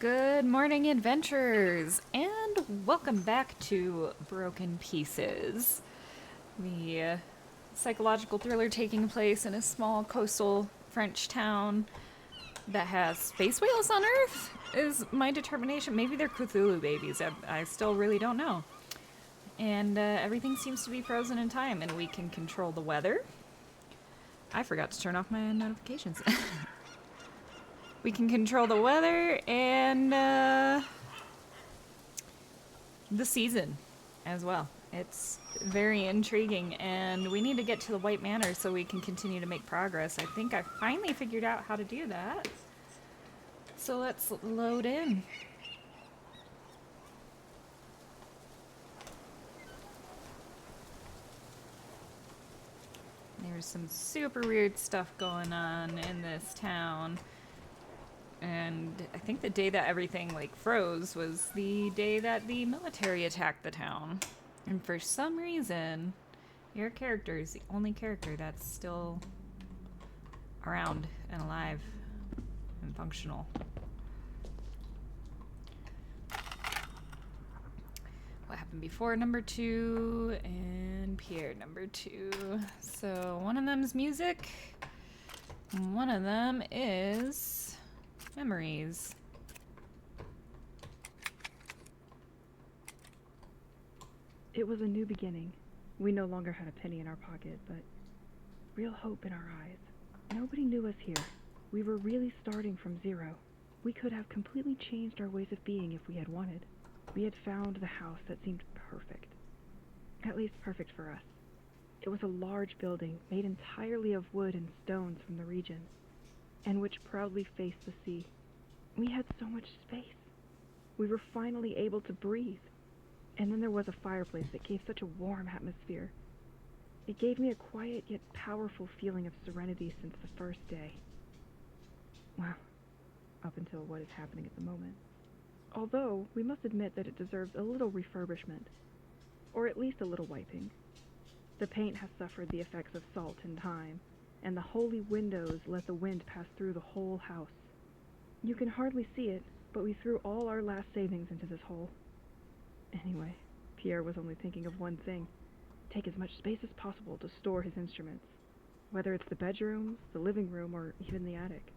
Good morning, adventurers, and welcome back to Broken Pieces, the psychological thriller taking place in a small coastal French town that has space whales on Earth, is my determination. Maybe they're Cthulhu babies, I still really don't know. And everything seems to be frozen in time, and we can control the weather. I forgot to turn off my notifications. We can control the weather and the season as well. It's very intriguing, and we need to get to the White Manor so we can continue to make progress. I think I finally figured out how to do that. So let's load in. There's some super weird stuff going on in this town. And I think the day that everything froze was the day that the military attacked the town. And for some reason, your character is the only character that's still around and alive and functional. What happened before number 2 and Pierre number 2. So one of them's music, and one of them is memories. It was a new beginning. We no longer had a penny in our pocket, but real hope in our eyes. Nobody knew us here. We were really starting from zero. We could have completely changed our ways of being if we had wanted. We had found the house that seemed perfect. At least perfect for us. It was a large building made entirely of wood and stones from the region, and which proudly faced the sea. We had so much space. We were finally able to breathe. And then there was a fireplace that gave such a warm atmosphere. It gave me a quiet yet powerful feeling of serenity since the first day. Well, up until what is happening at the moment. Although, we must admit that it deserves a little refurbishment, or at least a little wiping. The paint has suffered the effects of salt and time, and the holy windows let the wind pass through the whole house. You can hardly see it, but we threw all our last savings into this hole. Anyway, Pierre was only thinking of one thing: take as much space as possible to store his instruments, whether it's the bedrooms, the living room, or even the attic.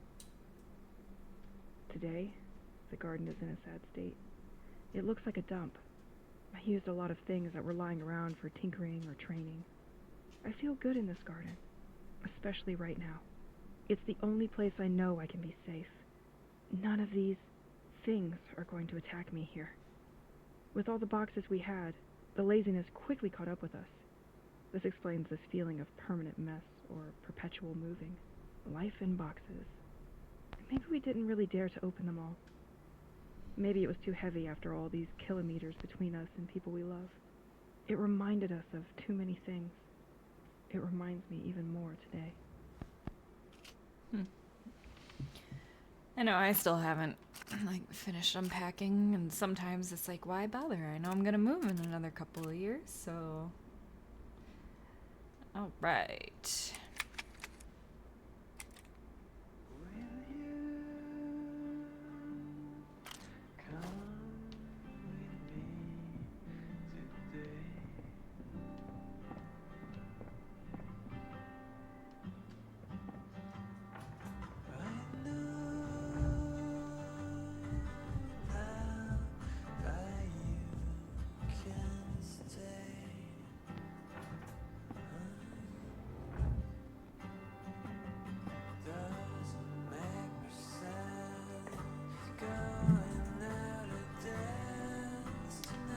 Today, the garden is in a sad state. It looks like a dump. I used a lot of things that were lying around for tinkering or training. I feel good in this garden, especially right now. It's the only place I know I can be safe. None of these things are going to attack me here. With all the boxes we had, the laziness quickly caught up with us. This explains this feeling of permanent mess or perpetual moving. Life in boxes. Maybe we didn't really dare to open them all. Maybe it was too heavy after all these kilometers between us and people we love. It reminded us of too many things. It reminds me even more today. I know I still haven't finished unpacking, and sometimes it's like, why bother? I know I'm gonna move in another couple of years, so all right.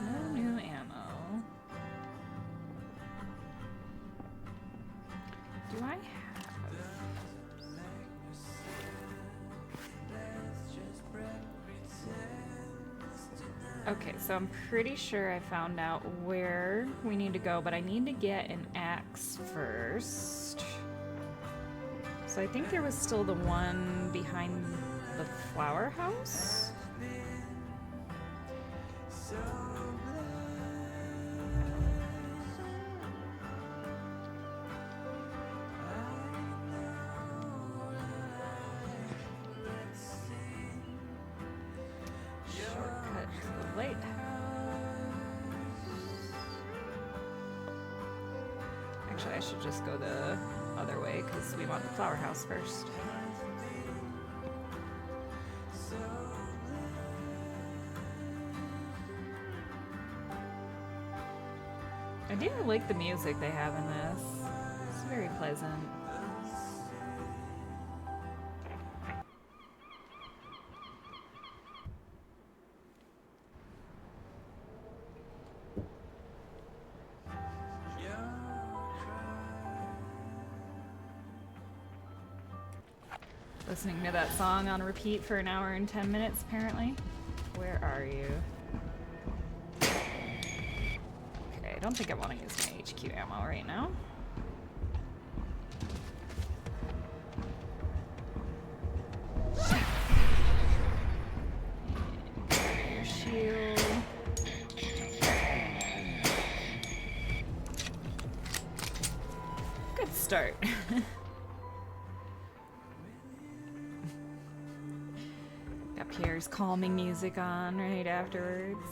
No new ammo. Do I have... Okay, so I'm pretty sure I found out where we need to go, but I need to get an axe first. So I think there was still the one behind the flower house. lighthouse. Actually, I should just go the other way because we want the flower house first. I do like the music they have in this. It's very pleasant. Listening to that song on repeat for an hour and 10 minutes, apparently. Where are you? Okay, I don't think I want to use my HQ ammo right now. And your shield. Good start. Pierre's calming music on right afterwards.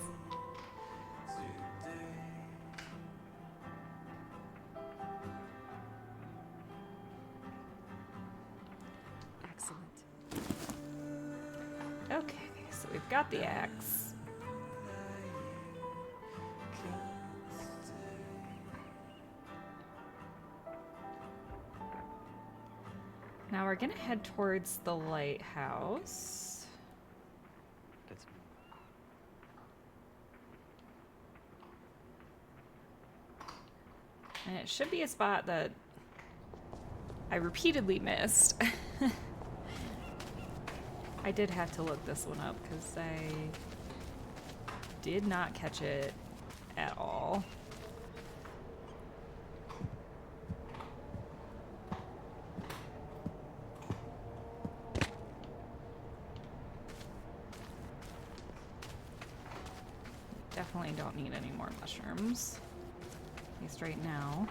Excellent. Okay, so we've got the axe. Now we're gonna head towards the lighthouse. And it should be a spot that I repeatedly missed. I did have to look this one up because I did not catch it at all. Definitely don't need any more mushrooms. At least right now.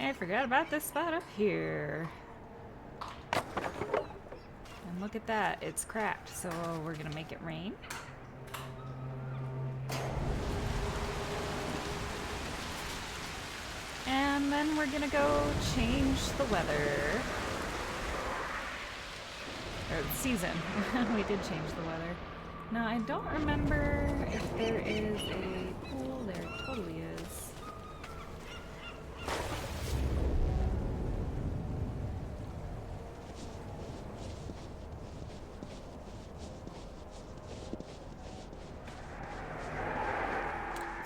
I forgot about this spot up here. And look at that, it's cracked, so we're gonna make it rain. And then we're gonna go change the weather. Or the season. We did change the weather. Now, I don't remember if there is a pool. There totally is.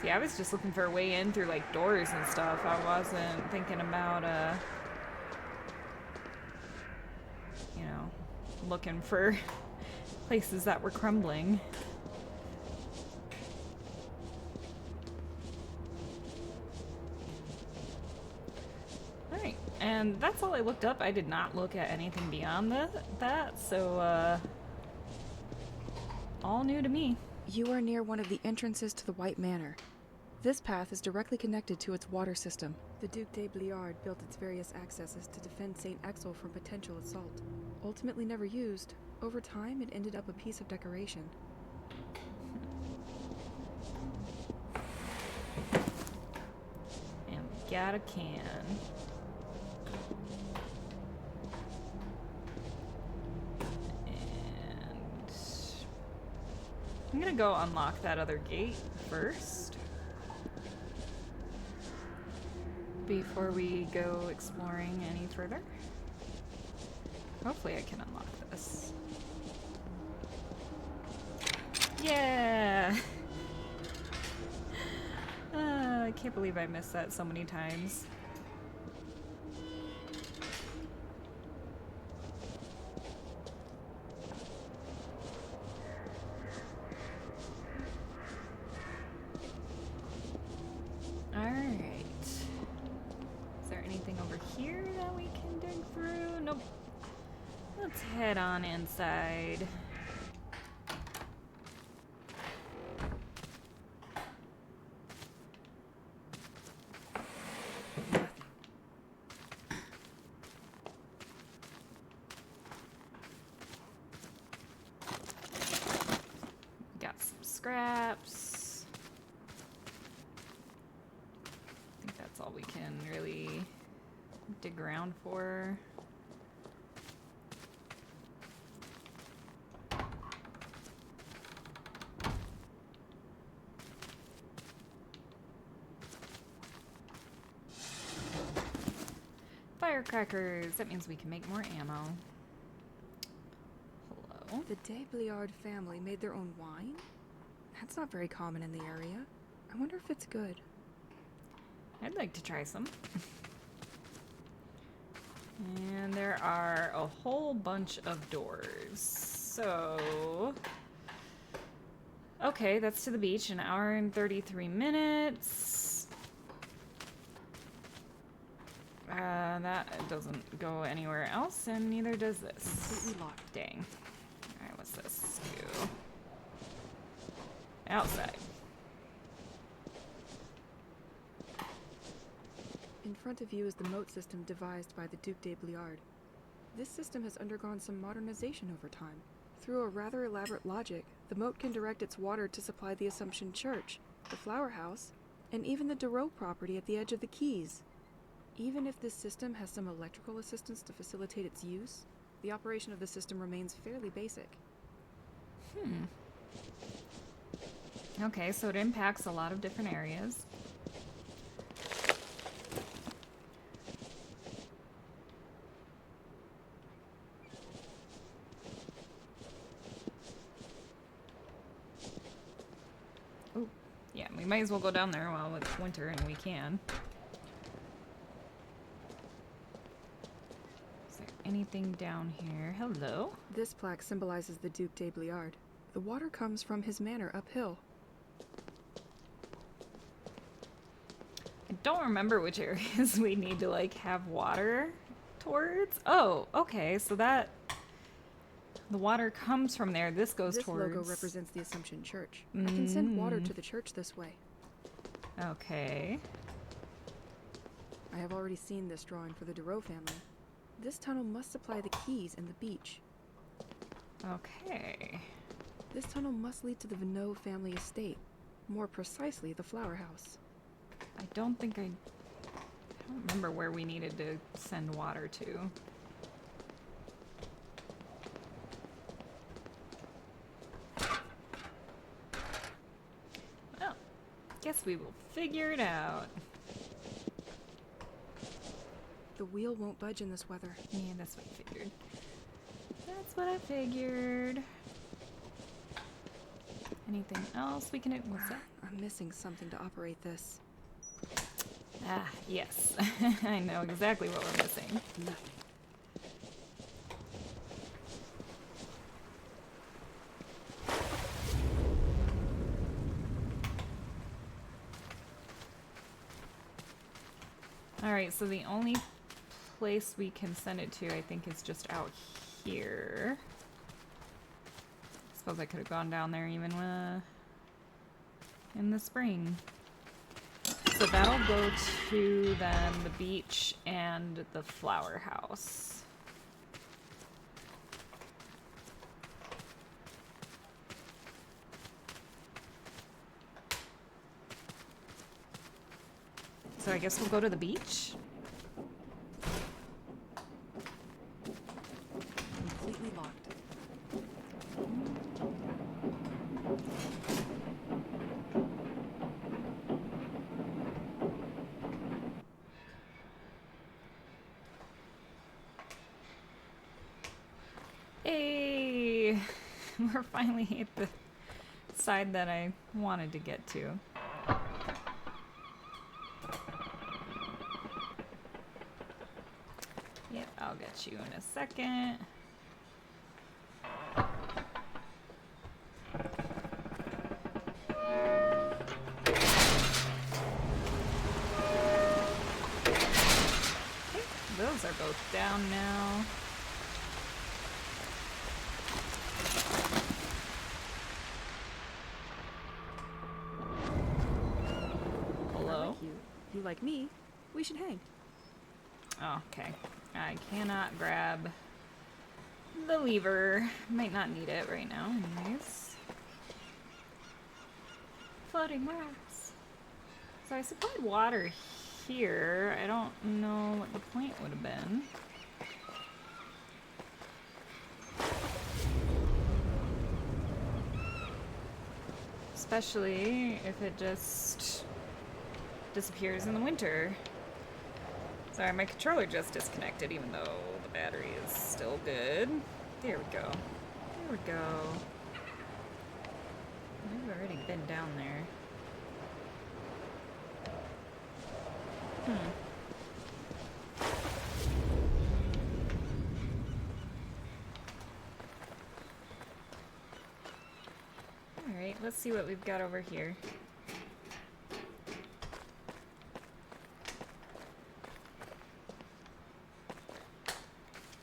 See, I was just looking for a way in through, like, doors and stuff. I wasn't thinking about, you know, looking for places that were crumbling. Alright, and that's all I looked up. I did not look at anything beyond that, so, all new to me. You are near one of the entrances to the White Manor. This path is directly connected to its water system. The Duc de Bliard built its various accesses to defend St. Exel from potential assault. Ultimately never used, over time it ended up a piece of decoration. And we got a can. And I'm gonna go unlock that other gate first before we go exploring any further. Hopefully I can unlock this. Yeah! I can't believe I missed that so many times. Alright. Is there anything over here that we can dig through? Nope. Let's head on inside. scraps. I think that's all we can really dig around for. Firecrackers. That means we can make more ammo. Hello. The de Bliard family made their own wine? That's not very common in the area. I wonder if it's good. I'd like to try some. And there are a whole bunch of doors. So... okay, that's to the beach. An hour and 33 minutes. That doesn't go anywhere else, and neither does this. Completely locked. Dang. Alright, what's this do? Outside. In front of you is the moat system devised by the Duc de Bliard. This system has undergone some modernization over time. Through a rather elaborate logic, the moat can direct its water to supply the Assumption Church, the Flower House, and even the Dureau property at the edge of the Keys. Even if this system has some electrical assistance to facilitate its use, the operation of the system remains fairly basic. Okay, so it impacts a lot of different areas. Oh, yeah, we might as well go down there while it's winter and we can. Is there anything down here? Hello? This plaque symbolizes the Duc de Bliard. The water comes from his manor uphill. I don't remember which areas we need to, like, have water towards. Oh, okay, so that... the water comes from there. This goes This towards... logo represents the Assumption Church. I can send water to the church this way. Okay. I have already seen this drawing for the Dureau family. This tunnel must supply the Keys and the beach. Okay. This tunnel must lead to the Venot family estate. More precisely, the Flower House. I don't remember where we needed to send water to. Well, guess we will figure it out. The wheel won't budge in this weather. Yeah, that's what I figured. That's what I figured. Anything else we can... what's that? I'm missing something to operate this. Ah, yes. I know exactly what we're missing. Nothing. Alright, so the only place we can send it to, I think, is just out here. Suppose I could have gone down there even in the spring. So that'll go to then the beach and the flower house. So I guess we'll go to the beach. Completely locked. Hey! We're finally at the side that I wanted to get to. Yep, I'll get you in a second. Okay, those are both down now. Hello? Like you like me, we should hang. Oh, okay. I cannot grab the lever. Might not need it right now, anyways. floating rocks. So I supplied water here. I don't know what the point would have been. Especially if it just disappears in the winter. Sorry, my controller just disconnected even though the battery is still good. There we go. There we go. I've already been down there. Alright, let's see what we've got over here.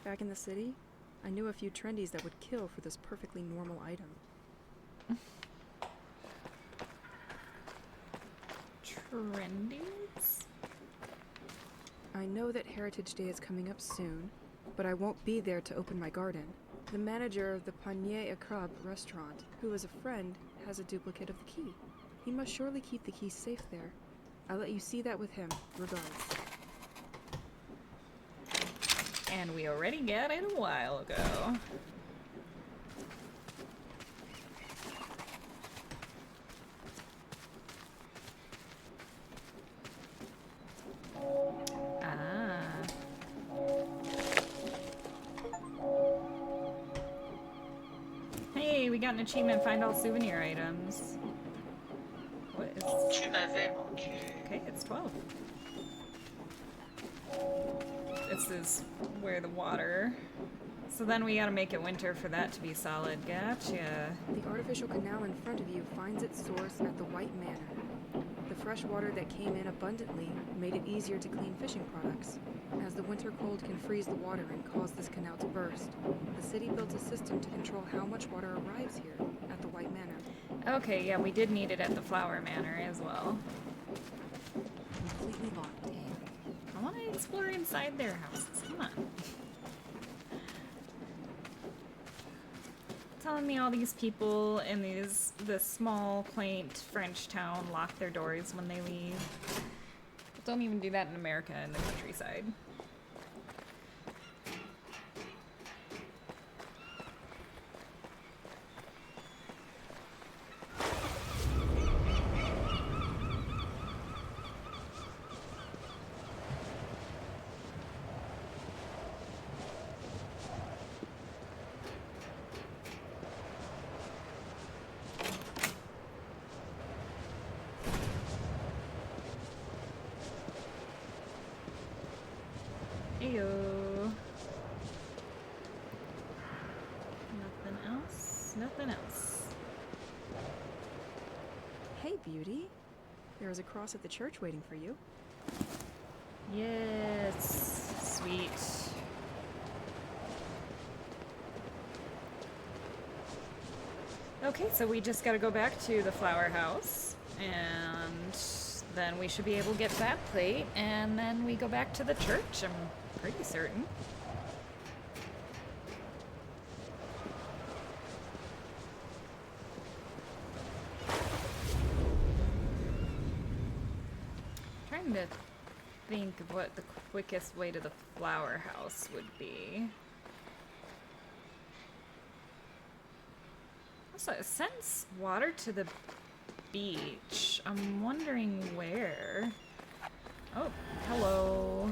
Back in the city, I knew a few trendies that would kill for this perfectly normal item. Trendies? I know that Heritage Day is coming up soon, but I won't be there to open my garden. The manager of the Panier à Crabe restaurant, who is a friend, has a duplicate of the key. He must surely keep the key safe there. I'll let you see that with him. Regards. And we already got it a while ago. Ah. Hey, we got an achievement, find all souvenir items. What is... Tu m'avais manqué. Okay, it's 12. This is where the water... So then we gotta make it winter for that to be solid. Gotcha. The artificial canal in front of you finds its source at the White Manor. The fresh water that came in abundantly made it easier to clean fishing products, as the winter cold can freeze the water and cause this canal to burst. The city built a system to control how much water arrives here at the White Manor. Okay, yeah, we did need it at the Flower Manor as well. Completely locked. I want to explore inside their houses. Come on. Telling me all these people in this small, quaint French town lock their doors when they leave. Don't even do that in America in the countryside. Ayo. Nothing else? Nothing else. Hey, beauty. There is a cross at the church waiting for you. Yes. Sweet. Okay, so we just gotta go back to the flower house, and then we should be able to get that plate, and then we go back to the church, I'm pretty certain. Trying to think of what the quickest way to the flower house would be. Also, it sends water to the beach. I'm wondering where. Oh, hello.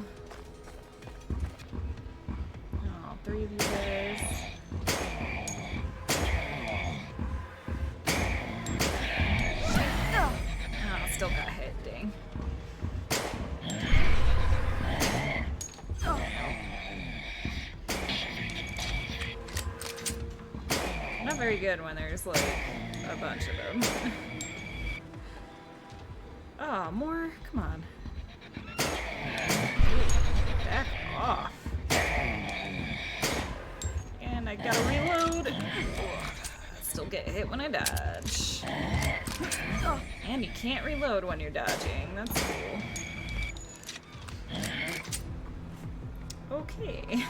Oh, 3 of you guys. Oh, still got hit, dang. Not very good when there's like a bunch of them. Oh, more? Come on. Back off. And I gotta reload. Still get hit when I dodge. And you can't reload when you're dodging. That's cool. Okay.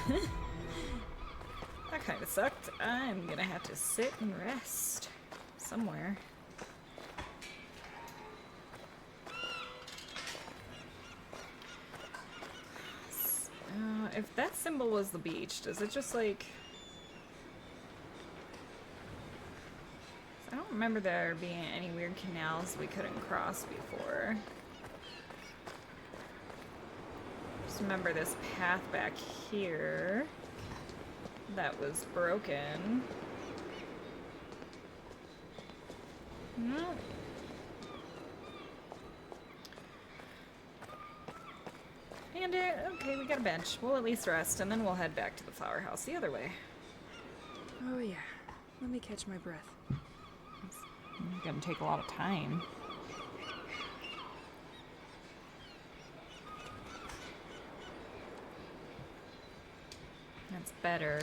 That kind of sucked. I'm gonna have to sit and rest somewhere. if that symbol was the beach, does it just like... I don't remember there being any weird canals we couldn't cross before. Just remember this path back here that was broken. No. And okay, we got a bench. We'll at least rest, and then we'll head back to the flower house the other way. Oh yeah. Let me catch my breath. It's gonna take a lot of time. That's better.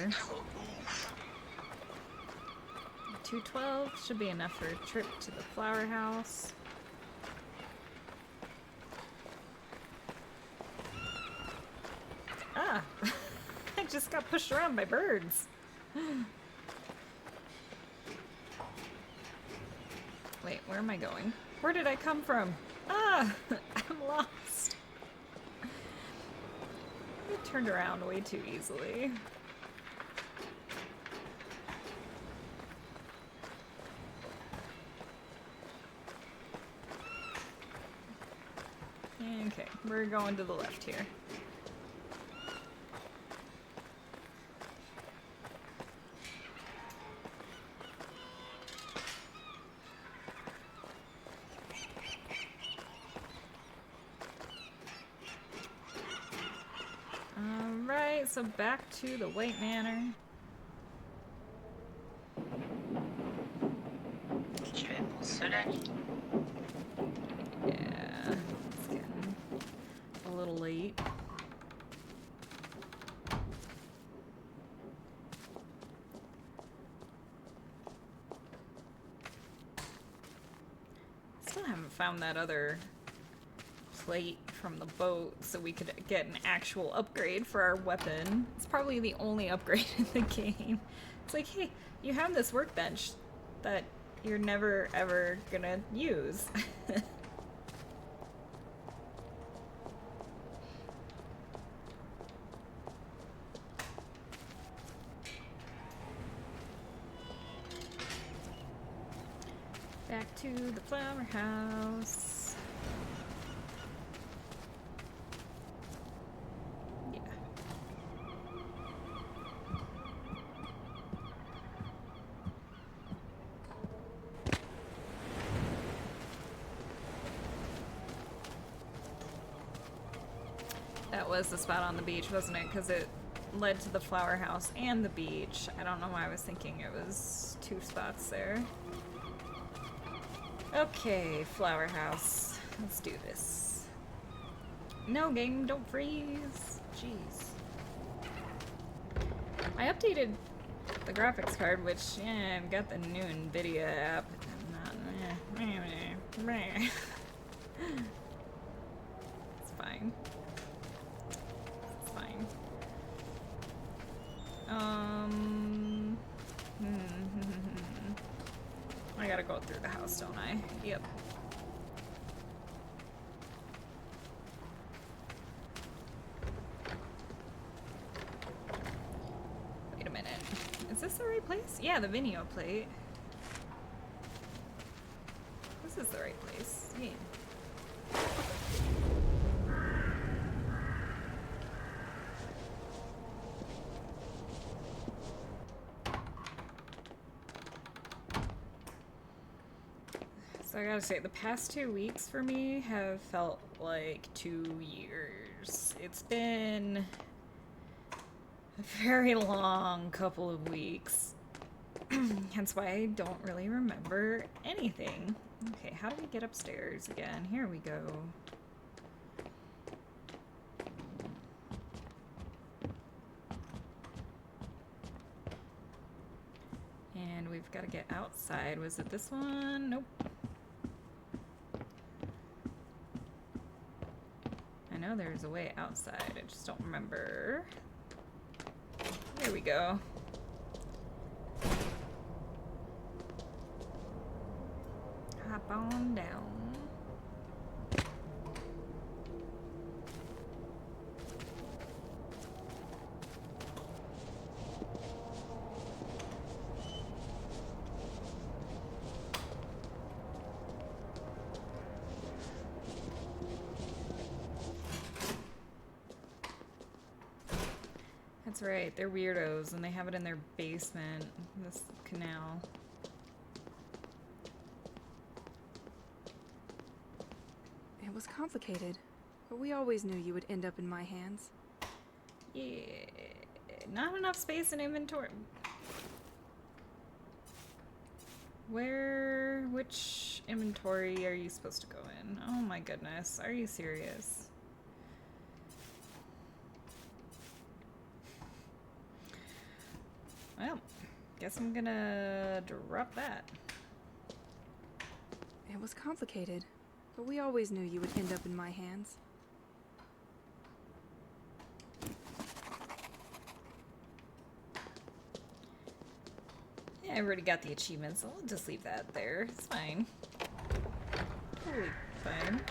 212 should be enough for a trip to the flower house. Ah! I just got pushed around by birds. Wait, where am I going? Where did I come from? Ah! I'm lost. I turned around way too easily. Okay, we're going to the left here. Alright, so back to the White Manor. Yeah, it's getting a little late. Still haven't found that other plate from the boat so we could get an actual upgrade for our weapon. It's probably the only upgrade in the game. It's like, hey, you have this workbench that you're never ever gonna use. Back to the flower house. Yeah. That was the spot on the beach, wasn't it? Because it led to the flower house and the beach. I don't know why I was thinking it was two spots there. Okay, flower house. Let's do this. No, game, don't freeze. Jeez. I updated the graphics card, which, yeah, I've got the new NVIDIA app. It's fine. It's fine. I gotta go through the house, don't I? Yep. Wait a minute. Is this the right place? Yeah, the video plate. This is the right place. Yeah. So I gotta say, the past 2 weeks for me have felt like 2 years. It's been a very long couple of weeks. Hence why I don't really remember anything. Okay, how do we get upstairs again? Here we go. And we've got to get outside. Was it this one? Nope. I know there's a way outside. I just don't remember. There we go. Hop on down. That's right, they're weirdos and they have it in their basement, this canal. It was complicated, but we always knew you would end up in my hands. Yeah, not enough space in inventory. Which inventory are you supposed to go in? Oh my goodness, are you serious? Well, guess I'm gonna drop that. It was complicated, but we always knew you would end up in my hands. Yeah, I already got the achievement, so I'll just leave that there. It's fine. Totally fine.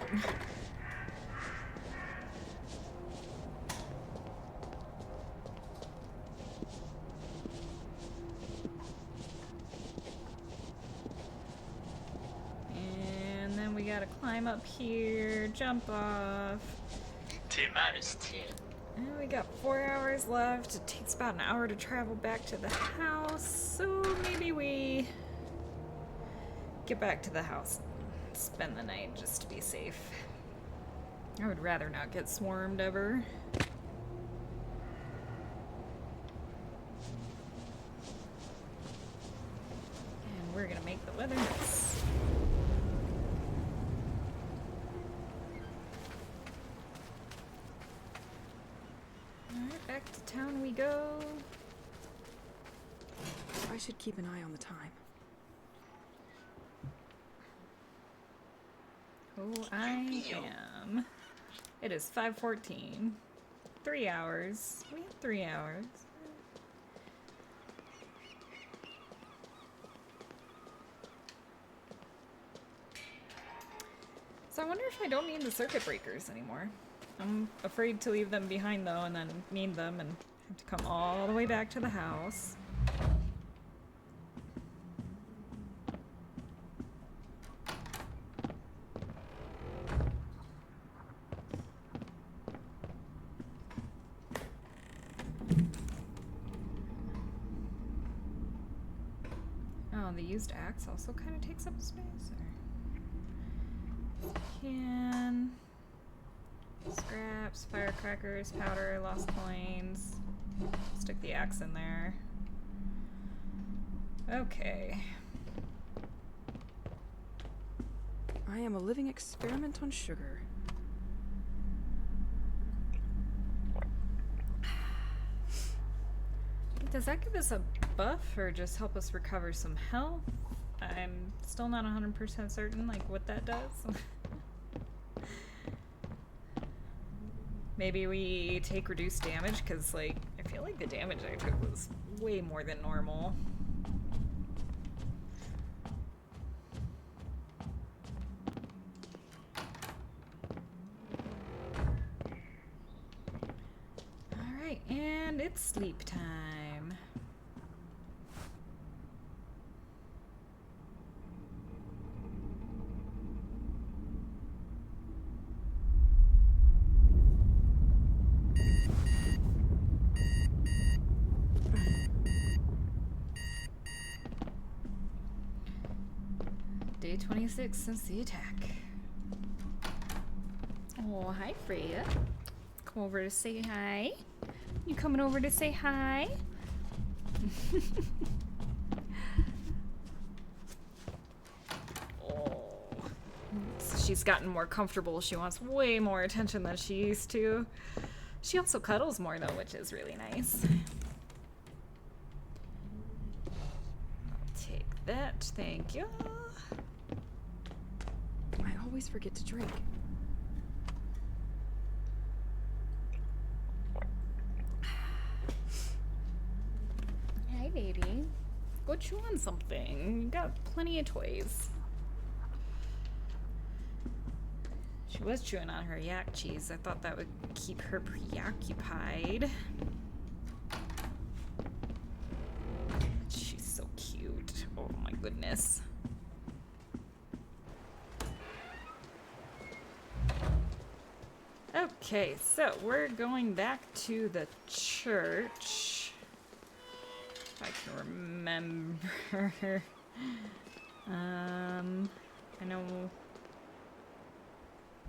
And then we gotta climb up here, jump off. T-minus 10. And we got 4 hours left. It takes about an hour to travel back to the house, so maybe we get back to the house and spend the night just to be safe. I would rather not get swarmed ever. And we're gonna make the weather nice. Alright, back to town we go. I should keep an eye on the time. Oh, I am. It is 5:14. 3 hours. We have 3 hours. So I wonder if I don't need the circuit breakers anymore. I'm afraid to leave them behind though and then need them and have to come all the way back to the house. Oh, the used axe also kind of takes up space. Can scraps, firecrackers, powder, lost coins. Stick the axe in there. Okay. I am a living experiment on sugar. Does that give us a buff or just help us recover some health? I'm still not 100% certain like what that does. Maybe we take reduced damage because like I feel like the damage I took was way more than normal. Alright, and it's sleep time. Day 26 since the attack. Oh, hi, Freya. Come over to say hi. You coming over to say hi? Oh. She's gotten more comfortable. She wants way more attention than she used to. She also cuddles more, though, which is really nice. I'll take that. Thank you. I always forget to drink. Hi, baby. Go chew on something. You got plenty of toys. She was chewing on her yak cheese. I thought that would keep her preoccupied. She's so cute. Oh my goodness. Okay, so we're going back to the church. If I can remember. I know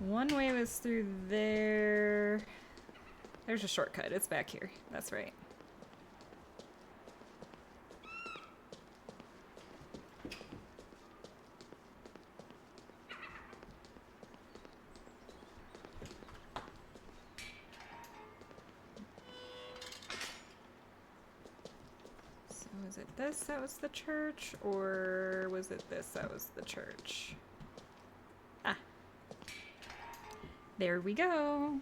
one way was through there. There's a shortcut. It's back here. That's right. So was it this that was the church, or was it this that was the church? Ah. There we go.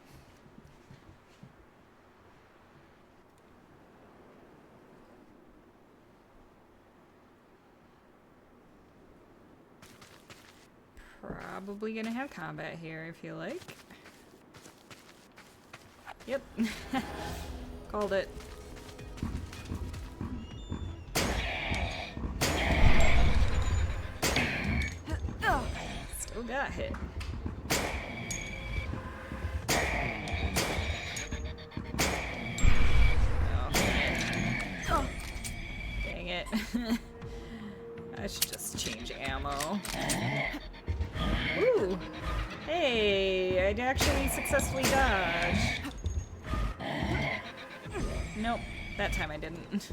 Probably gonna have combat here, I feel like. Yep. Called it. Still got hit. Oh. Dang it. I should just change ammo. Ooh! Hey, I actually successfully dodged. Nope, that time I didn't.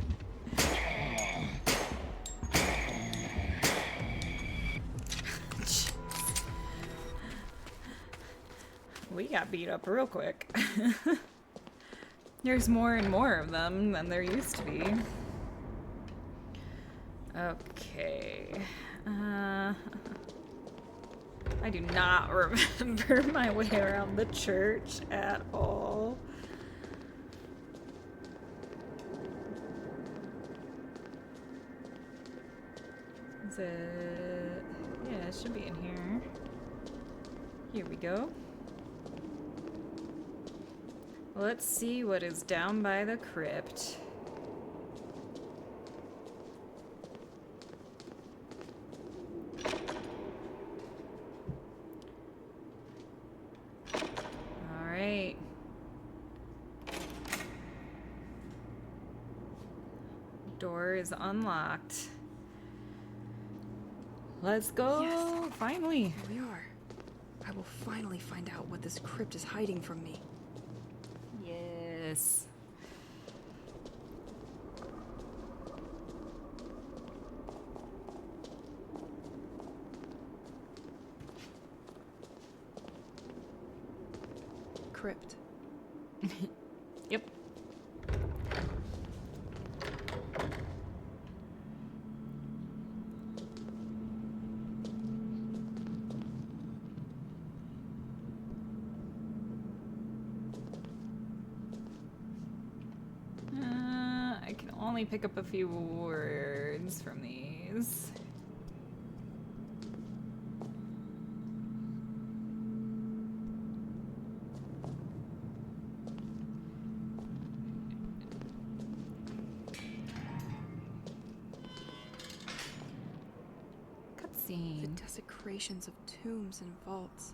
We got beat up real quick. There's more and more of them than there used to be. Okay. I do not remember my way around the church at all. Is it? Yeah, it should be in here. Here we go. Let's see what is down by the crypt. Alright. Door is unlocked. Let's go! Yes. Finally! Here we are. I will finally find out what this crypt is hiding from me. Yes. Crypt. Yep. I can only pick up a few words from these. The Cutscene. desecrations of tombs and vaults.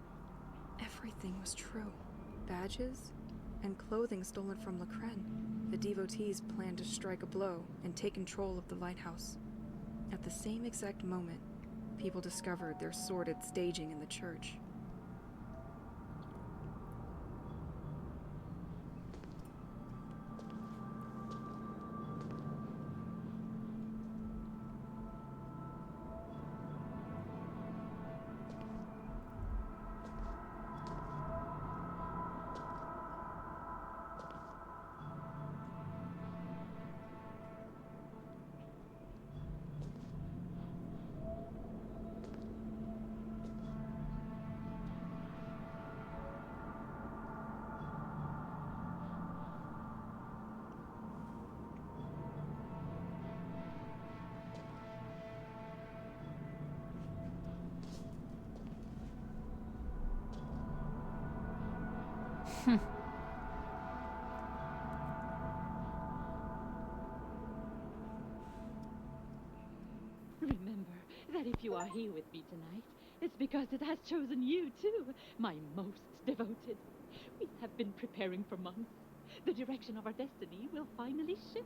Everything was true. Badges and clothing stolen from Lacren. The devotees planned to strike a blow and take control of the lighthouse. At the same exact moment, people discovered their sordid staging in the church. Remember that if you are here with me tonight, it's because it has chosen you too, my most devoted. We have been preparing for months. The direction of our destiny will finally shift.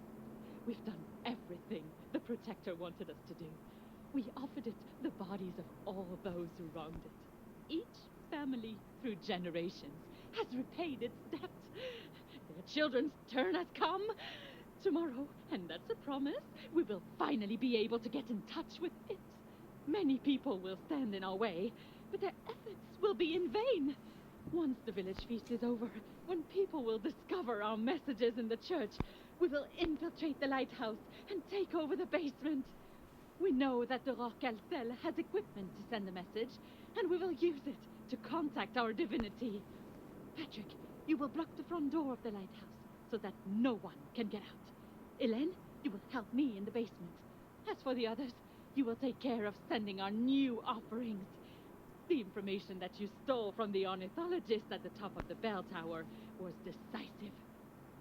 We've done everything the Protector wanted us to do. We offered it the bodies of all those who wronged it. Each family, through generations, has repaid its debt. Their children's turn has come. Tomorrow, and that's a promise, we will finally be able to get in touch with it. Many people will stand in our way, but their efforts will be in vain. Once the village feast is over, when people will discover our messages in the church, we will infiltrate the lighthouse and take over the basement. We know that the Roc Alcel has equipment to send a message, and we will use it to contact our divinity. Patrick, you will block the front door of the lighthouse so that no one can get out. Elaine, you will help me in the basement. As for the others, you will take care of sending our new offerings. The information that you stole from the ornithologist at the top of the bell tower was decisive.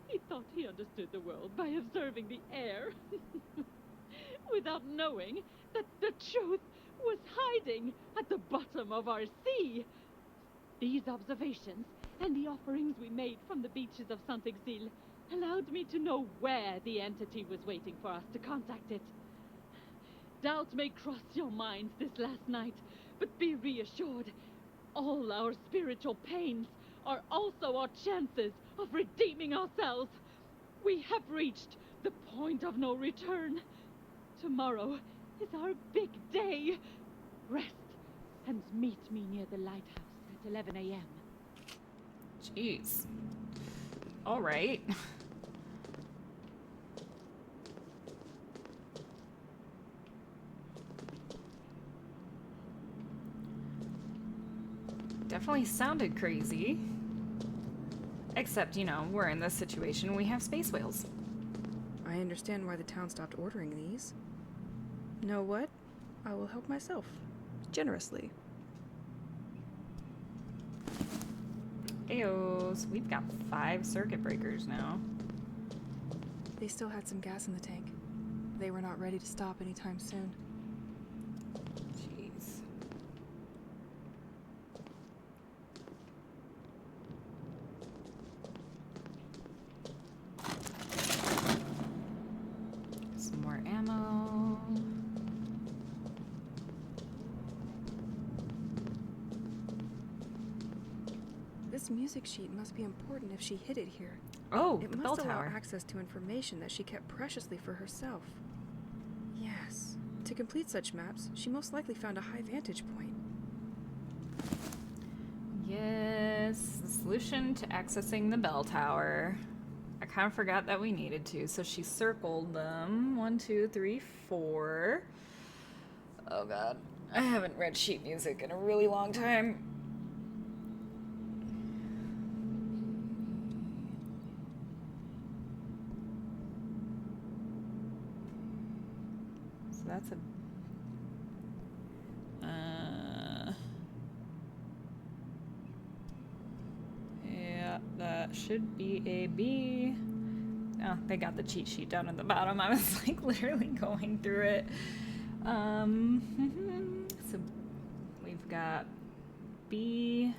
He thought he understood the world by observing the air, without knowing that the truth was hiding at the bottom of our sea. These observations and the offerings we made from the beaches of Saint-Exil allowed me to know where the entity was waiting for us to contact it. Doubt may cross your minds this last night, but be reassured, all our spiritual pains are also our chances of redeeming ourselves. We have reached the point of no return. Tomorrow is our big day. Rest and meet me near the lighthouse at 11 a.m. Jeez. All right. Definitely sounded crazy. Except, you know, we're in this situation, we have space whales. I understand why the town stopped ordering these. Know what? I will help myself. Generously. Ayos, we've got 5 circuit breakers now. They still had some gas in the tank. They were not ready to stop anytime soon. Jeez. Some more ammo. This music sheet must be important if she hid it here. Oh, It the bell must allow tower. access to information that she kept preciously for herself. Yes. To complete such maps, she most likely found a high vantage point. Yes, the solution to accessing the bell tower. I kind of forgot that we needed to, so she circled them. 1, 2, 3, 4. Oh god, I haven't read sheet music in a really long time. So that's a... yeah, that should be a B. Oh, they got the cheat sheet down at the bottom. I was like literally going through it. So we've got B,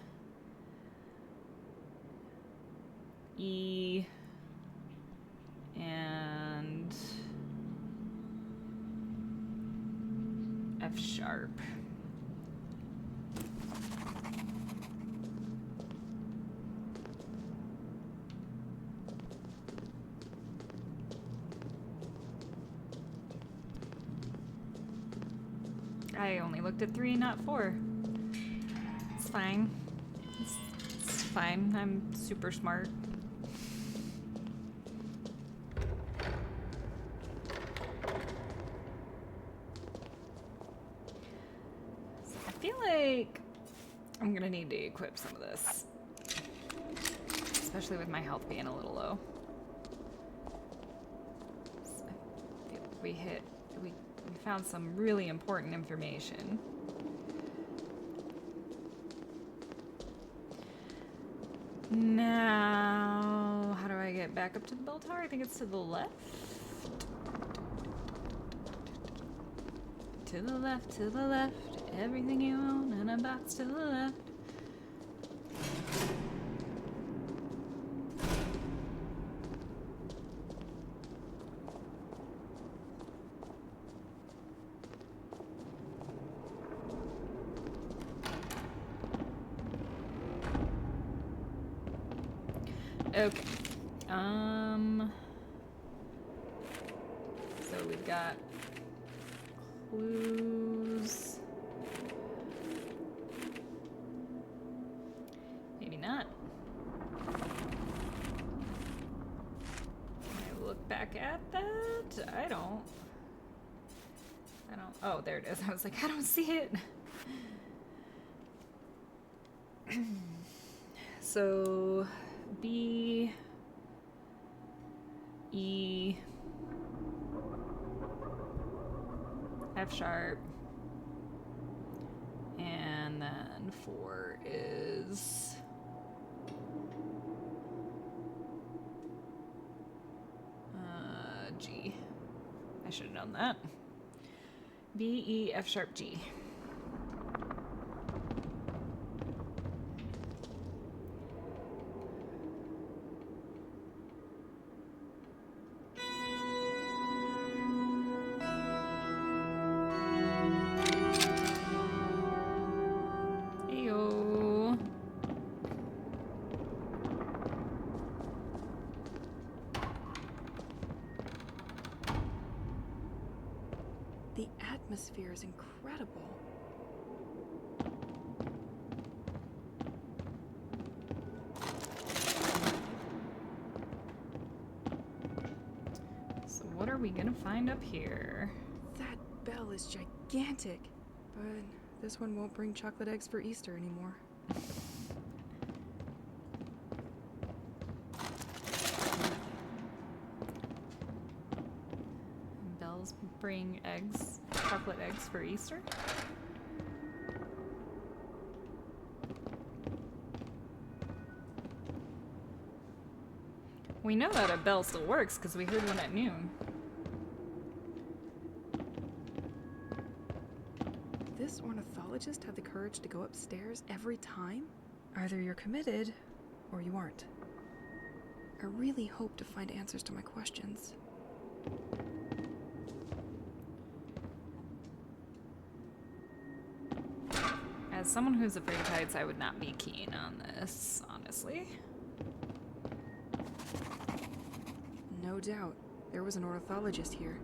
E, and F sharp. I only looked at 3, not 4. It's fine. It's fine. I'm super smart. So I feel like I'm gonna need to equip some of this. Especially with my health being a little low. So I feel like we found some really important information. Now, how do I get back up to the bell tower? I think it's to the left. To the left, to the left. Everything you own in a box to the left. Okay. So we've got clues. Maybe not. Can I look back at that? I don't. Oh, there it is. I was like, I don't see it. So, B, E, F sharp, and then 4 is G. I should have known that. B, E, F sharp, G. Heyo. The atmosphere is incredible. So what are we gonna find up here? That bell is gigantic. But this one won't bring chocolate eggs for Easter anymore. Bells bring eggs, chocolate eggs for Easter? We know that a bell still works because we heard one at noon. This ornithologist had the courage to go upstairs every time? Either you're committed, or you aren't. I really hope to find answers to my questions. As someone who's afraid of heights, I would not be keen on this, honestly. No doubt. There was an ornithologist here.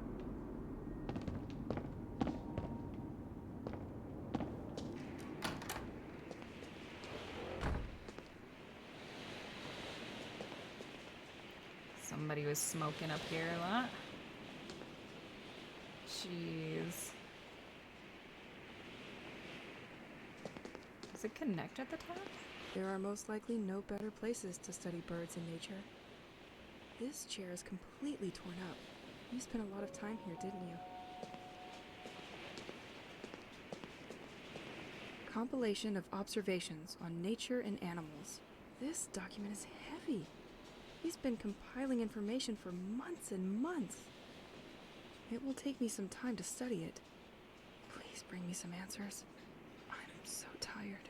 Somebody was smoking up here a lot. Jeez. Does it connect at the top? There are most likely no better places to study birds in nature. This chair is completely torn up. You spent a lot of time here, didn't you? Compilation of observations on nature and animals. This document is heavy. He's been compiling information for months and months. It will take me some time to study it. Please bring me some answers. I'm so tired.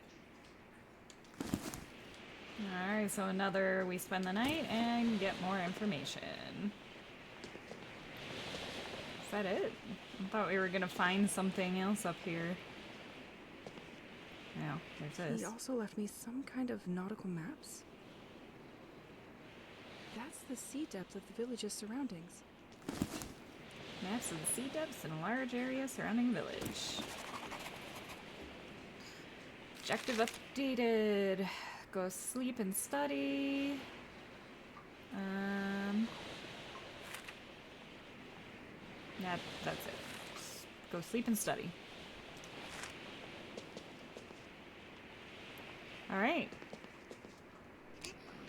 Alright, so another we spend the night and get more information. Is that it? I thought we were gonna find something else up here. No, there's He this. also left me some kind of nautical maps. That's the sea depth of the village's surroundings. Maps of the sea depths in a large area surrounding the village. Objective updated. Go sleep and study. That's it. Go sleep and study. Alright.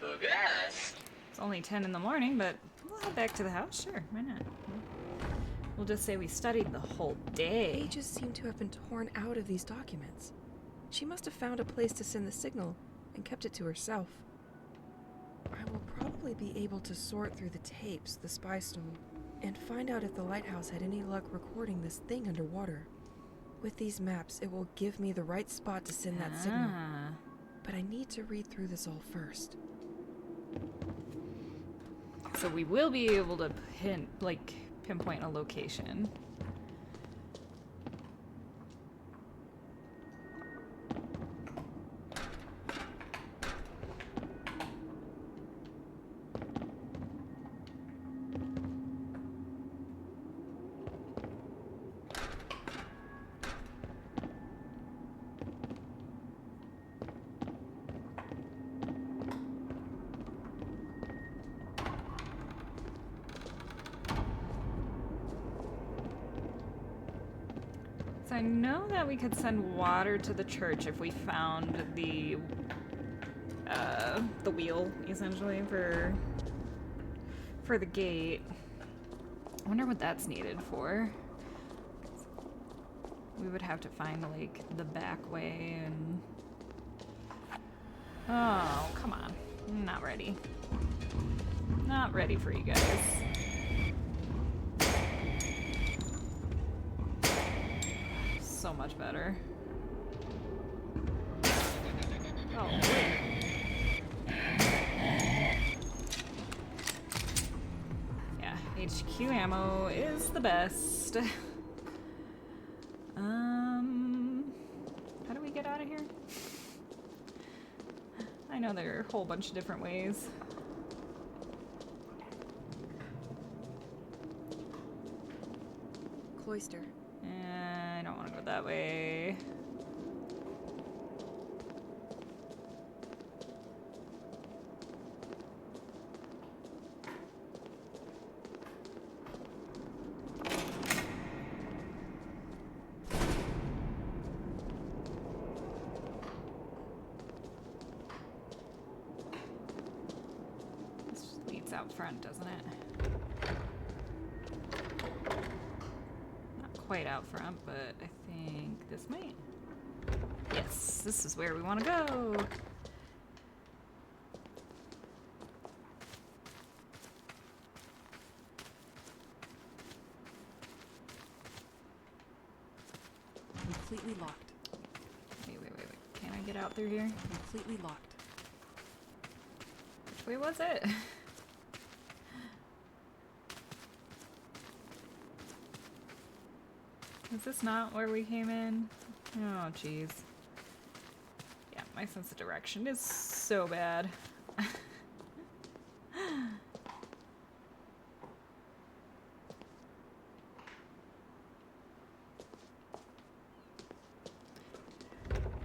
Bugas. It's only 10 in the morning, but we'll head back to the house. Sure, why not? We'll just say we studied the whole day. Pages seem to have been torn out of these documents. She must have found a place to send the signal and kept it to herself. I will probably be able to sort through the tapes the spy stole and find out if the lighthouse had any luck recording this thing underwater. With these maps, it will give me the right spot to send that signal. But I need to read through this all first. So we will be able to pinpoint a location. I know that we could send water to the church if we found the wheel, essentially, for the gate. I wonder what that's needed for. We would have to find, like, the back way and... Oh, come on. I'm not ready. Not ready for you guys. So much better. Oh, wait. Yeah, HQ ammo is the best. How do we get out of here? I know there are a whole bunch of different ways. Cloister. I don't want to go that way. This just leads out front, doesn't it? Quite out front, but I think this might. Yes, this is where we want to go. Completely locked. Wait. Can I get out through here? Completely locked. Which way was it? Is this not where we came in? Oh, jeez. Yeah, my sense of direction is so bad.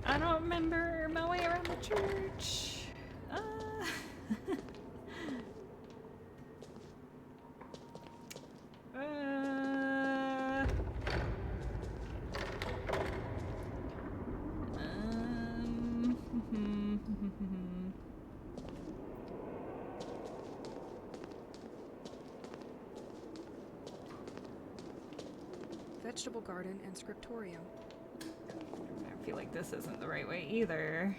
I don't remember my way around the church. Vegetable garden and scriptorium. I feel like this isn't the right way either.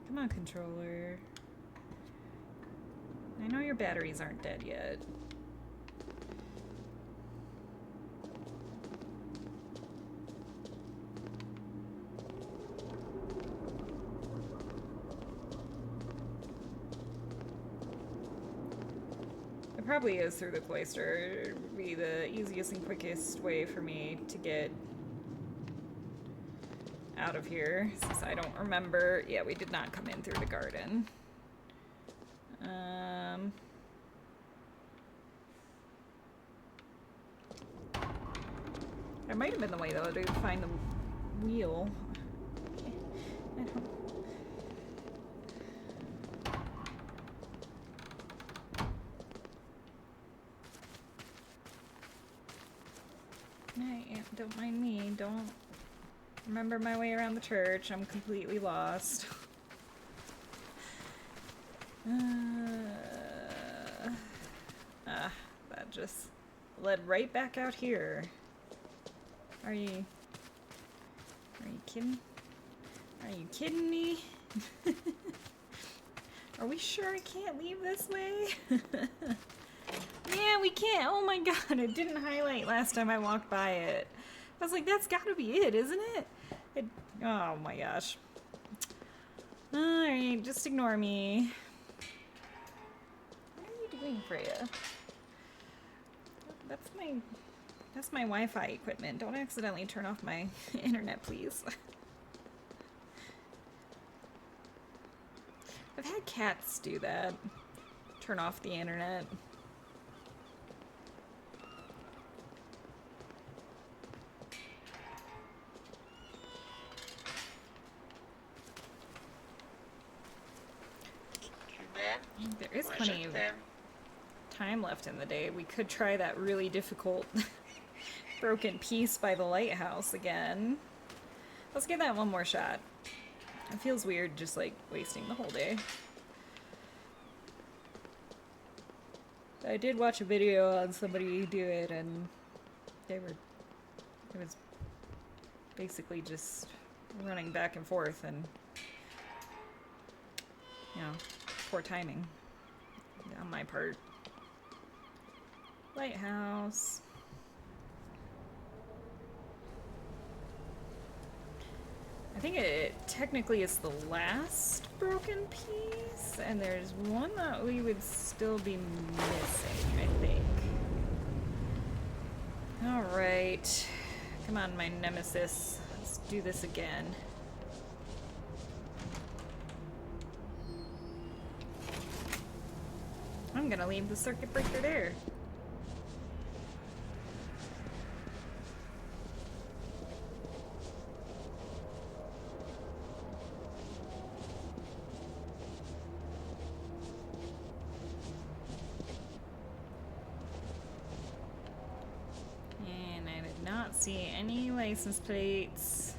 Come on, controller. I know your batteries aren't dead yet. It probably is through the cloister. It would be the easiest and quickest way for me to get out of here, since I don't remember. Yeah, we did not come in through the garden. That might have been the way, though, to find the wheel. I don't... Don't mind me. Don't remember my way around the church. I'm completely lost. That just led right back out here. Are you kidding? Are you kidding me? Are we sure I can't leave this way? Yeah, we can't. Oh my god, it didn't highlight last time I walked by it. I was like, that's gotta be it, isn't it? Oh my gosh. Alright, just ignore me. What are you doing, Freya? That's my Wi-Fi equipment. Don't accidentally turn off my internet, please. I've had cats do that. Turn off the internet. There is Moi, plenty je of t'aime. time left in the day. We could try that really difficult broken piece by the lighthouse again. Let's give that one more shot. It feels weird just like wasting the whole day. I did watch a video on somebody do it, and it was basically just running back and forth, and you know, poor timing on my part. Lighthouse. I think it technically is the last broken piece, and there's one that we would still be missing, I think. Alright. Come on, my nemesis. Let's do this again. I'm gonna leave the circuit breaker there. And I did not see any license plates.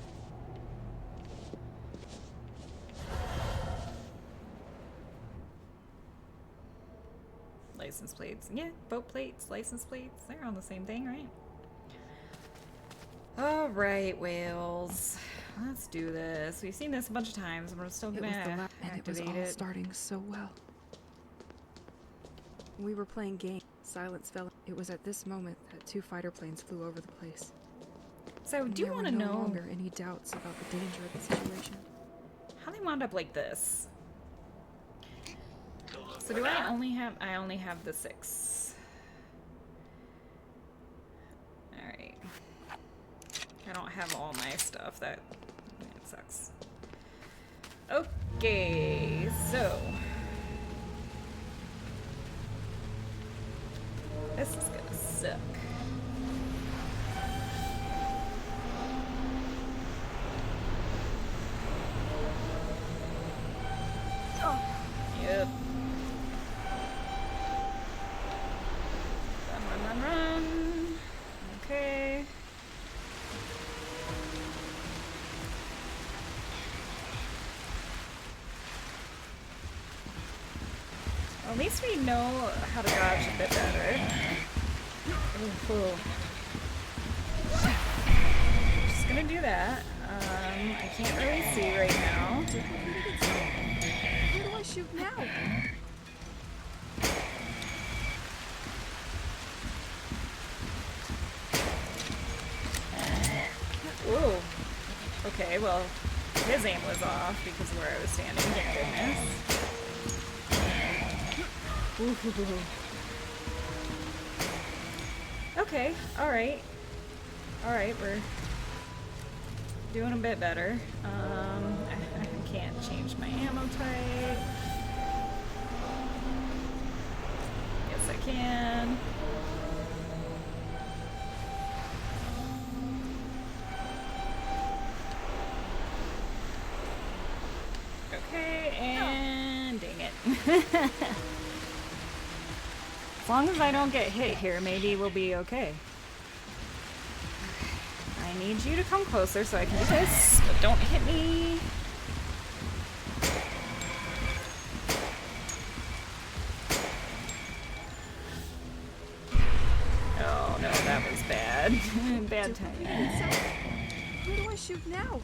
License plates. Yeah, boat plates, license plates. They're on the same thing, right? Alright, whales. Let's do this. We've seen this a bunch of times, but I'm still It gonna was the last, and it was activate all it. starting so well. We were playing games. Silence fell. It was at this moment that 2 fighter planes flew over the place. So, And do you there want were to no know longer any doubts about the danger of the situation. how they wound up like this? Tout So do I voilà. only have the 6. Alright. I don't have all my stuff. That sucks. Okay, so this is gonna suck. Yep. Run, run, run, run. Okay. Well, at least we know how to dodge a bit better. Ooh. Just gonna do that. I can't really see right now. Where do I shoot now? Ooh. Okay, well, his aim was off because of where I was standing, thank goodness. Ooh. Okay, alright. Alright, we're doing a bit better. I can't change my ammo type. Yes, I can. Okay, and dang it. As long as I don't get hit here, maybe we'll be okay. I need you to come closer so I can do this, but don't hit me. Oh no, that was bad. Bad timing. Where do I shoot now?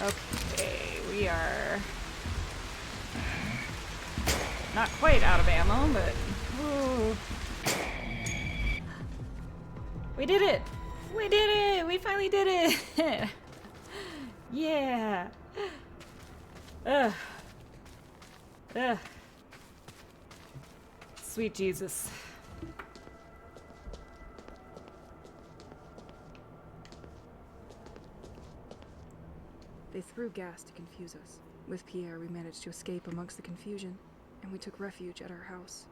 Okay, we are not quite out of ammo, but ooh. We did it! We did it! We finally did it! Yeah! Ugh. Ugh. Sweet Jesus. They threw gas to confuse us. With Pierre, we managed to escape amongst the confusion, and we took refuge at our house.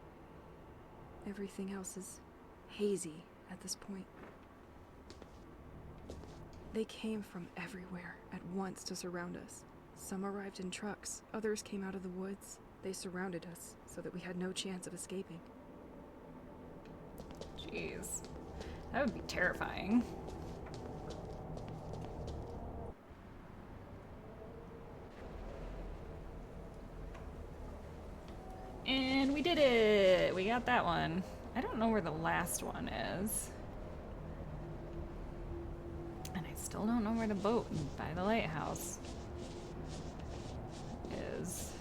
Everything else is hazy at this point. They came from everywhere at once to surround us. Some arrived in trucks, others came out of the woods. They surrounded us so that we had no chance of escaping. Jeez. That would be terrifying. And we did it! We got that one. I don't know where the last one is. And I still don't know where the boat by the lighthouse is.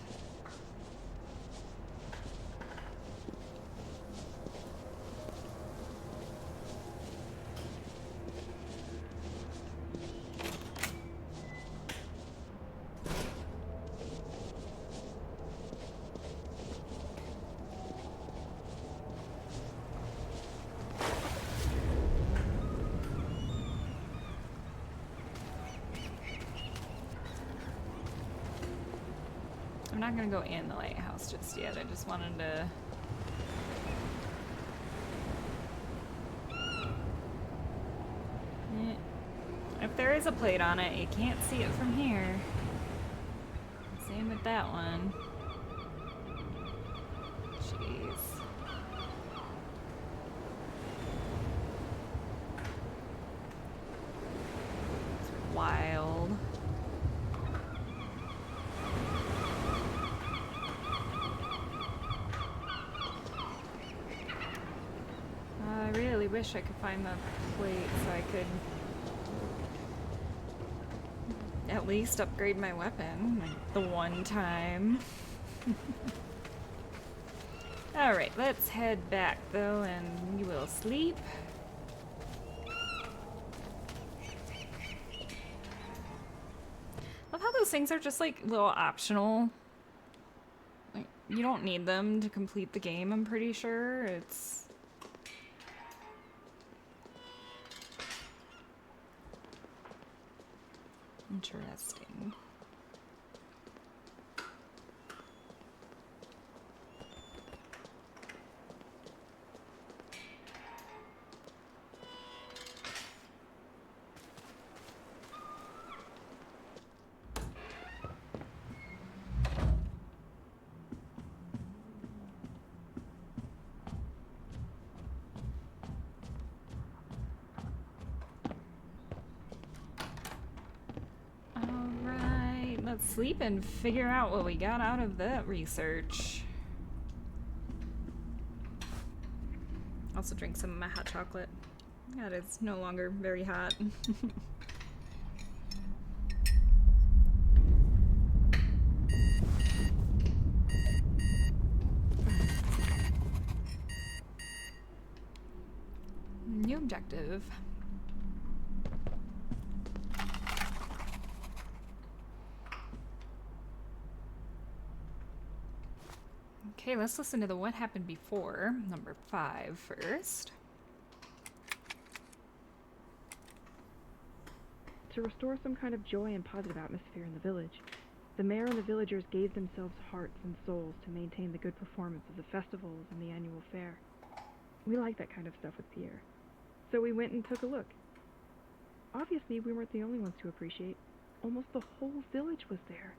I'm not gonna go in the lighthouse just yet. I just wanted to... If there is a plate on it, you can't see it from here. Same with that one. Jeez. It's wild. I really wish I could find the plate so I could at least upgrade my weapon, like the one time. Alright, let's head back though and we will sleep. Love how those things are just like little optional. Like, you don't need them to complete the game, I'm pretty sure. It's interesting. Let's sleep and figure out what we got out of that research. Also drink some of my hot chocolate. God, it's no longer very hot. New objective. Okay, let's listen to the what happened before, number 5 first. To restore some kind of joy and positive atmosphere in the village, the mayor and the villagers gave themselves hearts and souls to maintain the good performance of the festivals and the annual fair. We like that kind of stuff with Pierre, so we went and took a look. Obviously, we weren't the only ones to appreciate. Almost the whole village was there.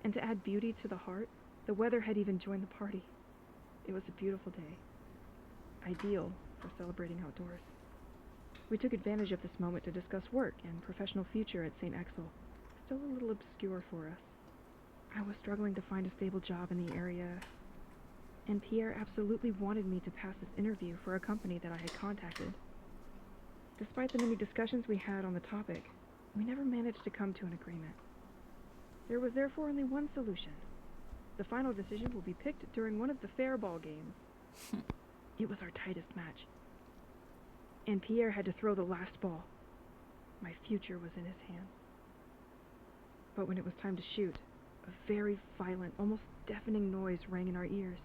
And to add beauty to the heart, the weather had even joined the party. It was a beautiful day. Ideal for celebrating outdoors. We took advantage of this moment to discuss work and professional future at St. Axel, still a little obscure for us. I was struggling to find a stable job in the area, and Pierre absolutely wanted me to pass this interview for a company that I had contacted. Despite the many discussions we had on the topic, we never managed to come to an agreement. There was therefore only one solution. The final decision will be picked during one of the fair ball games. It was our tightest match. And Pierre had to throw the last ball. My future was in his hands. But when it was time to shoot, a very violent, almost deafening noise rang in our ears.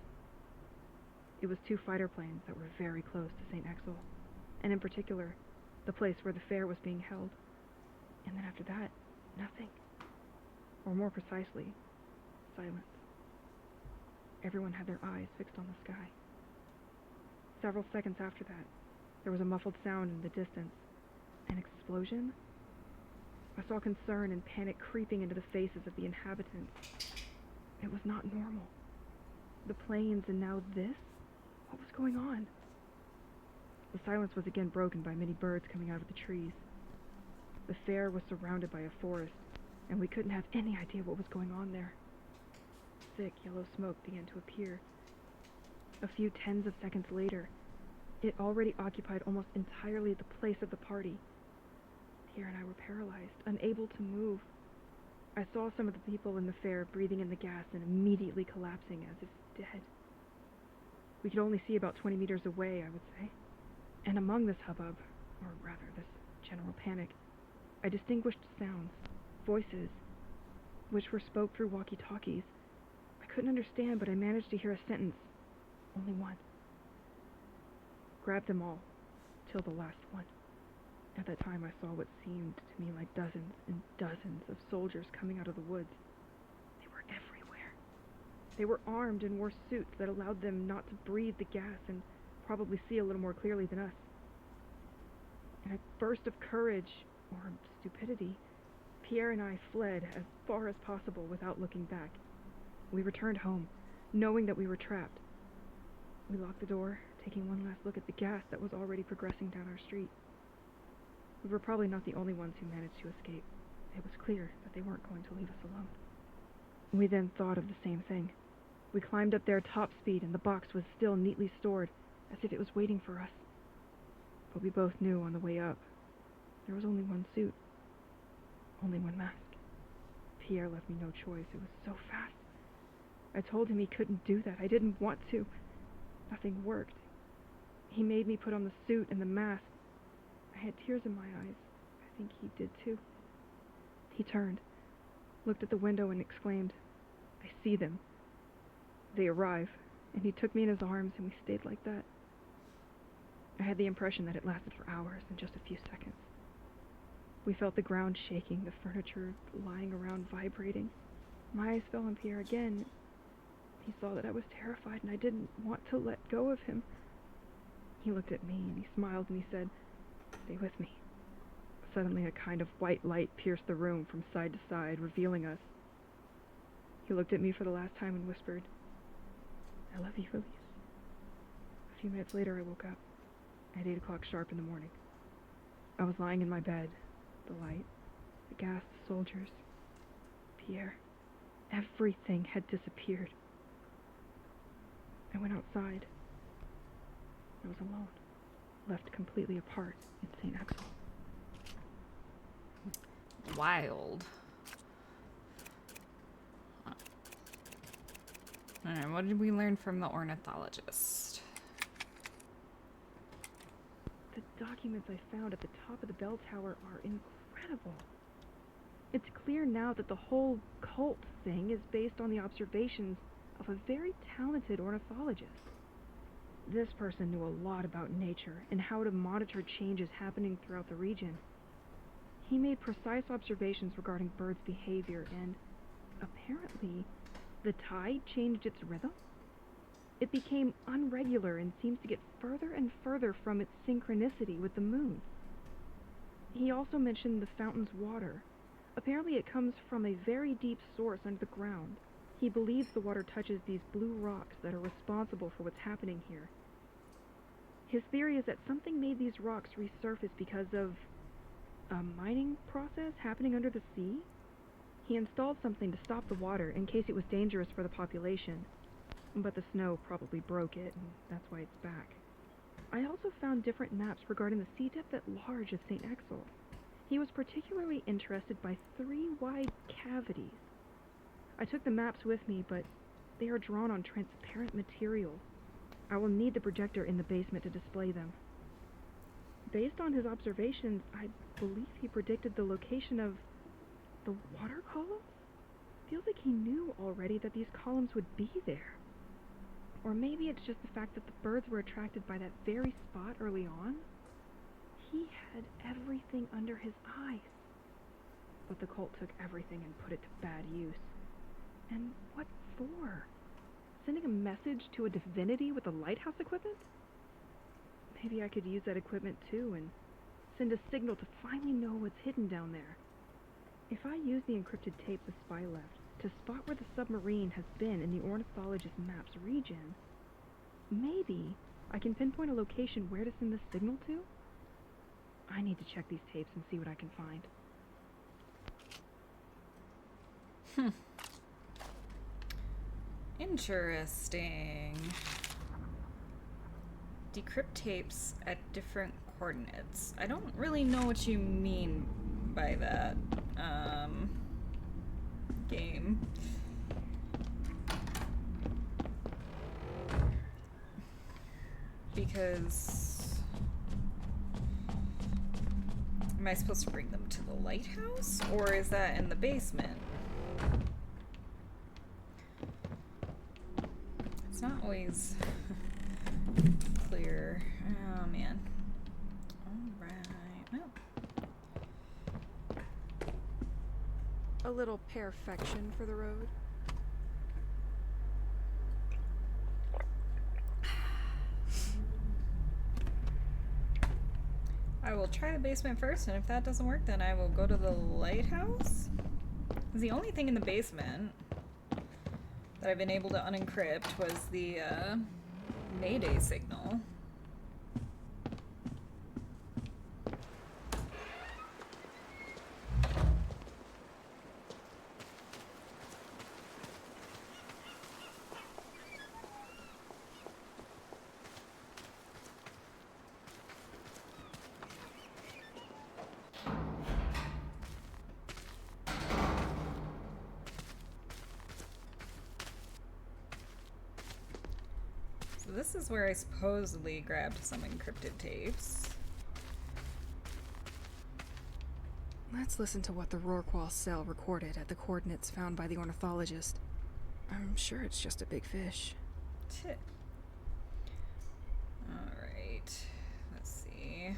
It was 2 fighter planes that were very close to St. Axel, and in particular, the place where the fair was being held. And then after that, nothing. Or more precisely, silence. Everyone had their eyes fixed on the sky. Several seconds after that, there was a muffled sound in the distance. An explosion? I saw concern and panic creeping into the faces of the inhabitants. It was not normal. The plains and now this? What was going on? The silence was again broken by many birds coming out of the trees. The fair was surrounded by a forest, and we couldn't have any idea what was going on there. Thick yellow smoke began to appear. A few tens of seconds later, it already occupied almost entirely the place of the party. Pierre and I were paralyzed, unable to move. I saw some of the people in the fair breathing in the gas and immediately collapsing as if dead. We could only see about 20 meters away, I would say. And among this hubbub, or rather this general panic, I distinguished sounds, voices, which were spoke through walkie-talkies. I couldn't understand, but I managed to hear a sentence. Only one. Grab them all, till the last one. At that time, I saw what seemed to me like dozens and dozens of soldiers coming out of the woods. They were everywhere. They were armed and wore suits that allowed them not to breathe the gas and probably see a little more clearly than us. In a burst of courage, or stupidity, Pierre and I fled as far as possible without looking back. We returned home, knowing that we were trapped. We locked the door, taking one last look at the gas that was already progressing down our street. We were probably not the only ones who managed to escape. It was clear that they weren't going to leave us alone. We then thought of the same thing. We climbed up there top speed, and the box was still neatly stored, as if it was waiting for us. But we both knew on the way up, there was only one suit, only one mask. Pierre left me no choice. It was so fast. I told him he couldn't do that. I didn't want to. Nothing worked. He made me put on the suit and the mask. I had tears in my eyes. I think he did too. He turned, looked at the window and exclaimed, "I see them. They arrive." And he took me in his arms and we stayed like that. I had the impression that it lasted for hours and just a few seconds. We felt the ground shaking, the furniture lying around vibrating. My eyes fell on Pierre again. He saw that I was terrified and I didn't want to let go of him. He looked at me and he smiled and he said, "Stay with me." Suddenly a kind of white light pierced the room from side to side, revealing us. He looked at me for the last time and whispered, "I love you, Elise." A few minutes later I woke up, at 8 o'clock sharp in the morning. I was lying in my bed, the light, the gas, the soldiers, Pierre. Everything had disappeared. I went outside. I was alone, left completely apart in St. Axel. Wild. Alright, what did we learn from the ornithologist? The documents I found at the top of the bell tower are incredible. It's clear now that the whole cult thing is based on the observations of a very talented ornithologist. This person knew a lot about nature and how to monitor changes happening throughout the region. He made precise observations regarding birds' behavior, and apparently the tide changed its rhythm. It became unregular and seems to get further and further from its synchronicity with the moon. He also mentioned the fountain's water. Apparently it comes from a very deep source under the ground. He believes the water touches these blue rocks that are responsible for what's happening here. His theory is that something made these rocks resurface because of a mining process happening under the sea. He installed something to stop the water in case it was dangerous for the population, but the snow probably broke it, and that's why it's back. I also found different maps regarding the sea depth at large of St. Axel. He was particularly interested by 3 wide cavities. I took the maps with me, but they are drawn on transparent material. I will need the projector in the basement to display them. Based on his observations, I believe he predicted the location of the water columns? Feels like he knew already that these columns would be there. Or maybe it's just the fact that the birds were attracted by that very spot early on. He had everything under his eyes. But the cult took everything and put it to bad use. And what for? Sending a message to a divinity with the lighthouse equipment? Maybe I could use that equipment too and send a signal to finally know what's hidden down there. If I use the encrypted tape the spy left to spot where the submarine has been in the ornithologist map's region, maybe I can pinpoint a location where to send the signal to? I need to check these tapes and see what I can find. Interesting. Decrypt tapes at different coordinates. I don't really know what you mean by that, game. Because... am I supposed to bring them to the lighthouse? Or is that in the basement? It's not always clear. Oh, man. Alright. Well. A little perfection for the road. I will try the basement first, and if that doesn't work, then I will go to the lighthouse. The only thing in the basement that I've been able to unencrypt was the Mayday signal. This is where I supposedly grabbed some encrypted tapes. Let's listen to what the Rorqual cell recorded at the coordinates found by the ornithologist. I'm sure it's just a big fish. Alright. Let's see.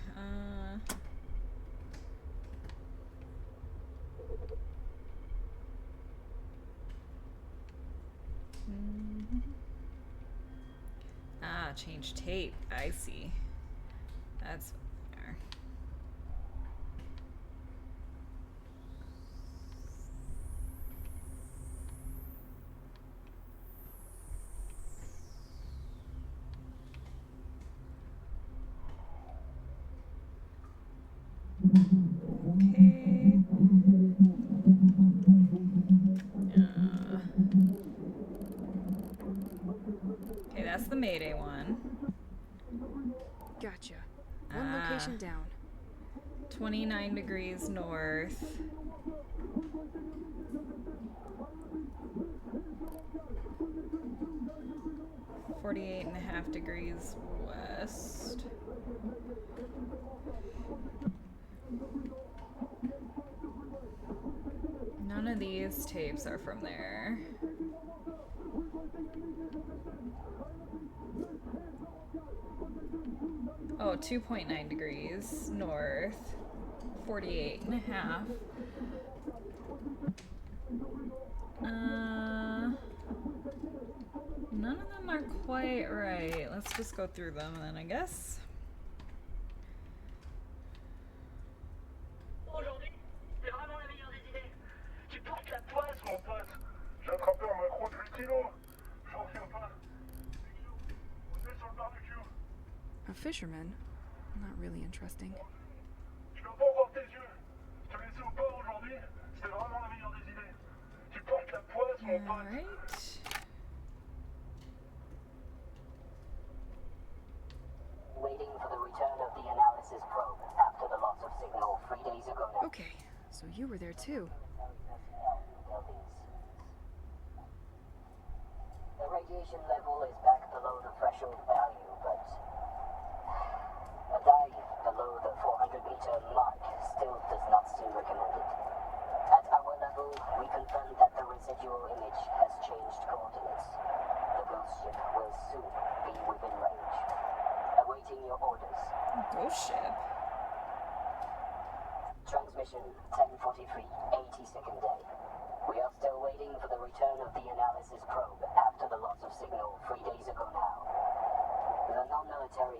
Ah, change tape. I see. That's there. Okay. Okay, that's the Mayday one. Gotcha. One location down. 29 degrees north. .48.5 degrees west. None of these tapes are from there. Oh, 2.9 degrees north. 48.5. None of them are quite right. Let's just go through them then, I guess. Aujourd'hui, c'est vraiment la meilleure des idées. Tu portes la poisse, mon pote. J'ai attrapé un macro de 8 kilos. J'en reviens pas. On est sur le barbecue. A fisherman? Not really interesting. Je dois pas voir tes yeux. Te laisser au port aujourd'hui, c'est vraiment la meilleure des idées. Tu portes la poisse, mon pote. Alright. Waiting for the return of the analysis probe after the loss of signal 3 days ago now. Okay, so you were there too. The radiation level is back below the threshold value, but a dive below the 400-meter mark still does not seem recommended. At our level, we confirm that the residual image has changed coordinates. The ghost ship will soon be within range. Awaiting your orders. Ghost ship. Transmission 1043, 82nd day. We are still waiting for the return of the analysis probe after the loss of signal 3 days ago now. The non-military...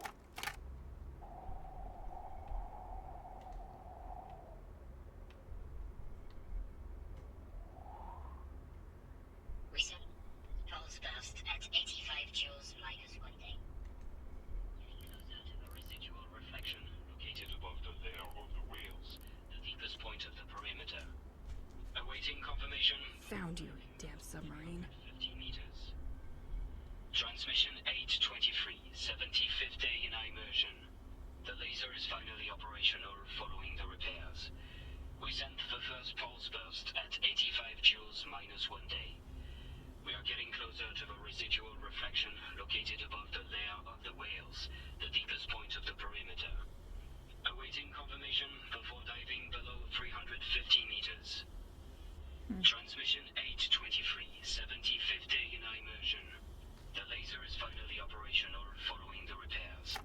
located above the lair of the whales, the deepest point of the perimeter. Awaiting confirmation before diving below 350 meters. Transmission 823, 75th day in immersion. The laser is finally operational following the repairs.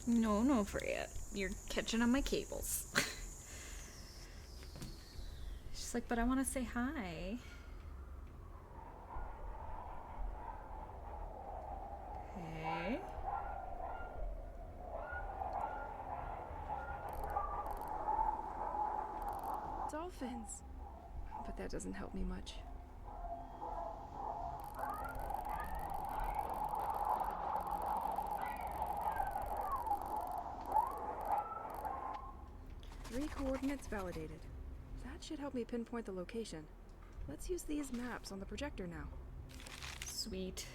No, Freya. You're catching on my cables. She's like, but I want to say hi. Hey. Dolphins! But that doesn't help me much. Three coordinates validated. That should help me pinpoint the location. Let's use these maps on the projector now. Sweet.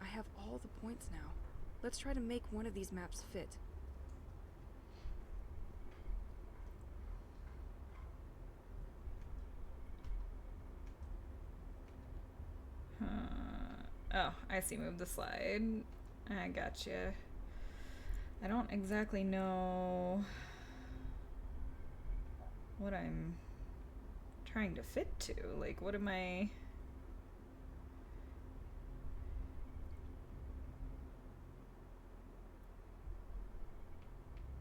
I have all the points now. Let's try to make one of these maps fit. Oh, I see. Move the slide. I gotcha. I don't exactly know what I'm trying to fit to. Like, what am I...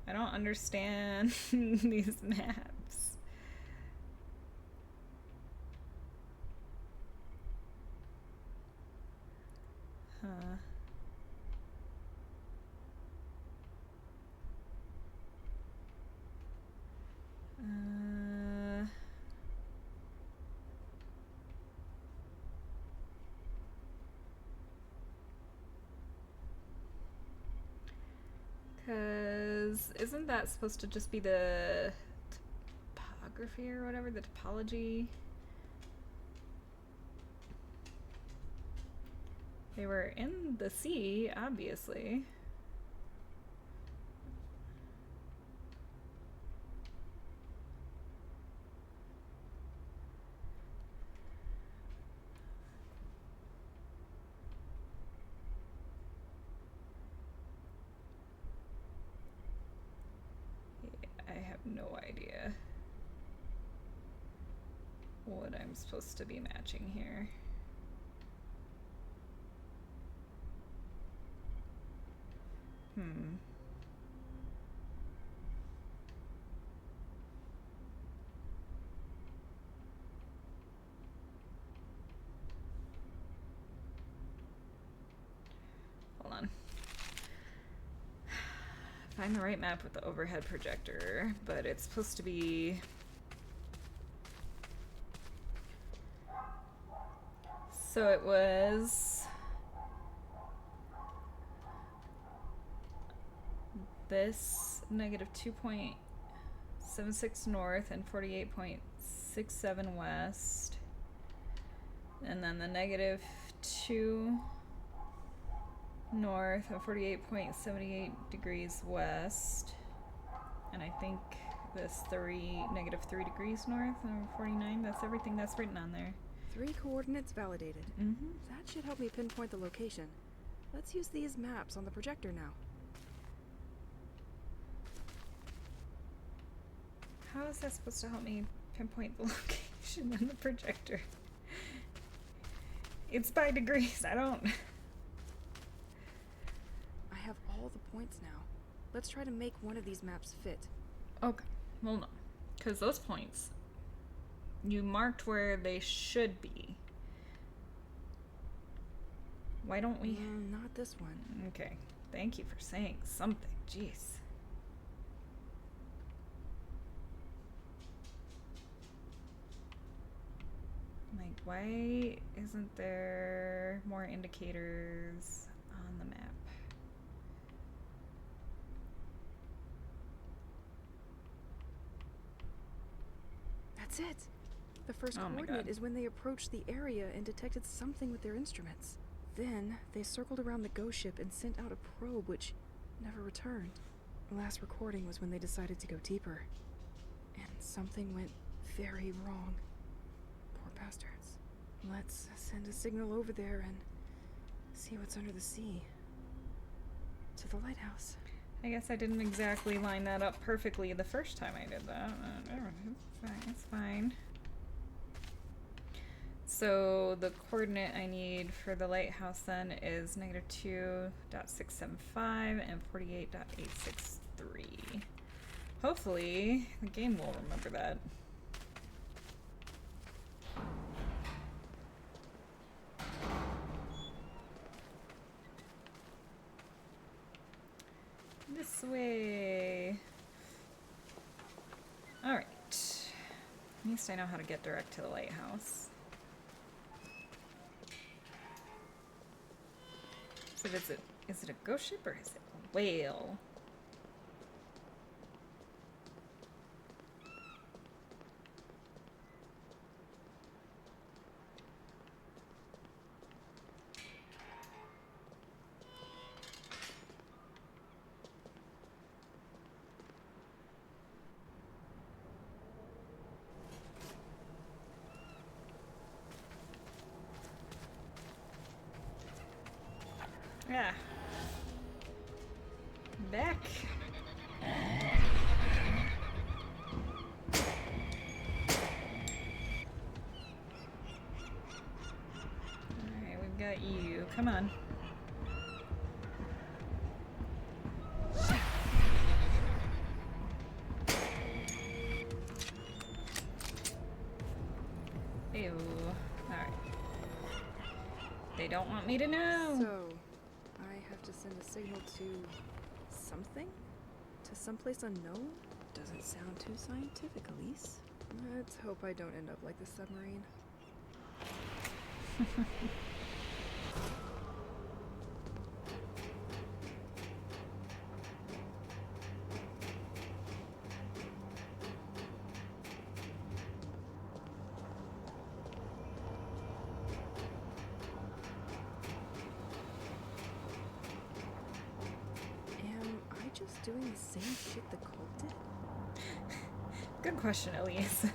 I don't understand these maps. Huh. Because isn't that supposed to just be the topography or whatever, the topology? They were in the sea, obviously. I have no idea what I'm supposed to be matching here. Hold on. Find the right map with the overhead projector, but it's supposed to be... So it was... this negative 2.76 north and 48.67 west. And then the negative 2 north and 48.78 degrees west. And I think this negative 3 degrees north and 49. That's everything that's written on there. 3 coordinates validated. That should help me pinpoint the location. Let's use these maps on the projector now. How is that supposed to help me pinpoint the location on the projector? It's by degrees. I don't... I have all the points now. Let's try to make one of these maps fit. Okay, hold on. Because those points, you marked where they should be. Why don't we... Not this one. Okay, thank you for saying something. Jeez. Like, why isn't there more indicators on the map? That's it. The first Oh my coordinate God. is when they approached the area and detected something with their instruments. Then, they circled around the ghost ship and sent out a probe which never returned. The last recording was when they decided to go deeper. And something went very wrong. Poor bastards. Let's send a signal over there and see what's under the sea. To the lighthouse. I guess I didn't exactly line that up perfectly the first time I did that. It's fine. It's fine. So the coordinate I need for the lighthouse then is -2.675 and 48.863. Hopefully the game will remember that. This way. Alright. At least I know how to get direct to the lighthouse. So is it a ghost ship or is it a whale? Yeah. Back. Alright, we've got you. Come on. Ew. Alright. They don't want me to know. So, I have to send a signal to something? To someplace unknown? Doesn't sound too scientific, Elise. Let's hope I don't end up like the submarine. Am I just doing the same shit the cult did? Good question, Elise.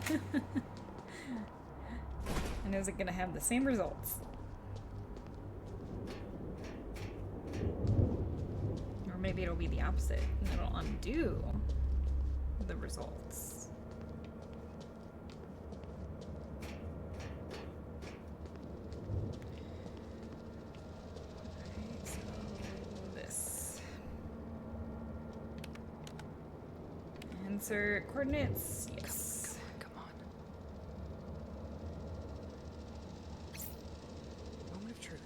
And is it gonna have the same results? Or maybe it'll be the opposite and it'll undo the results. Alright, so this. Insert coordinates. Yes. Come on. Moment of truth.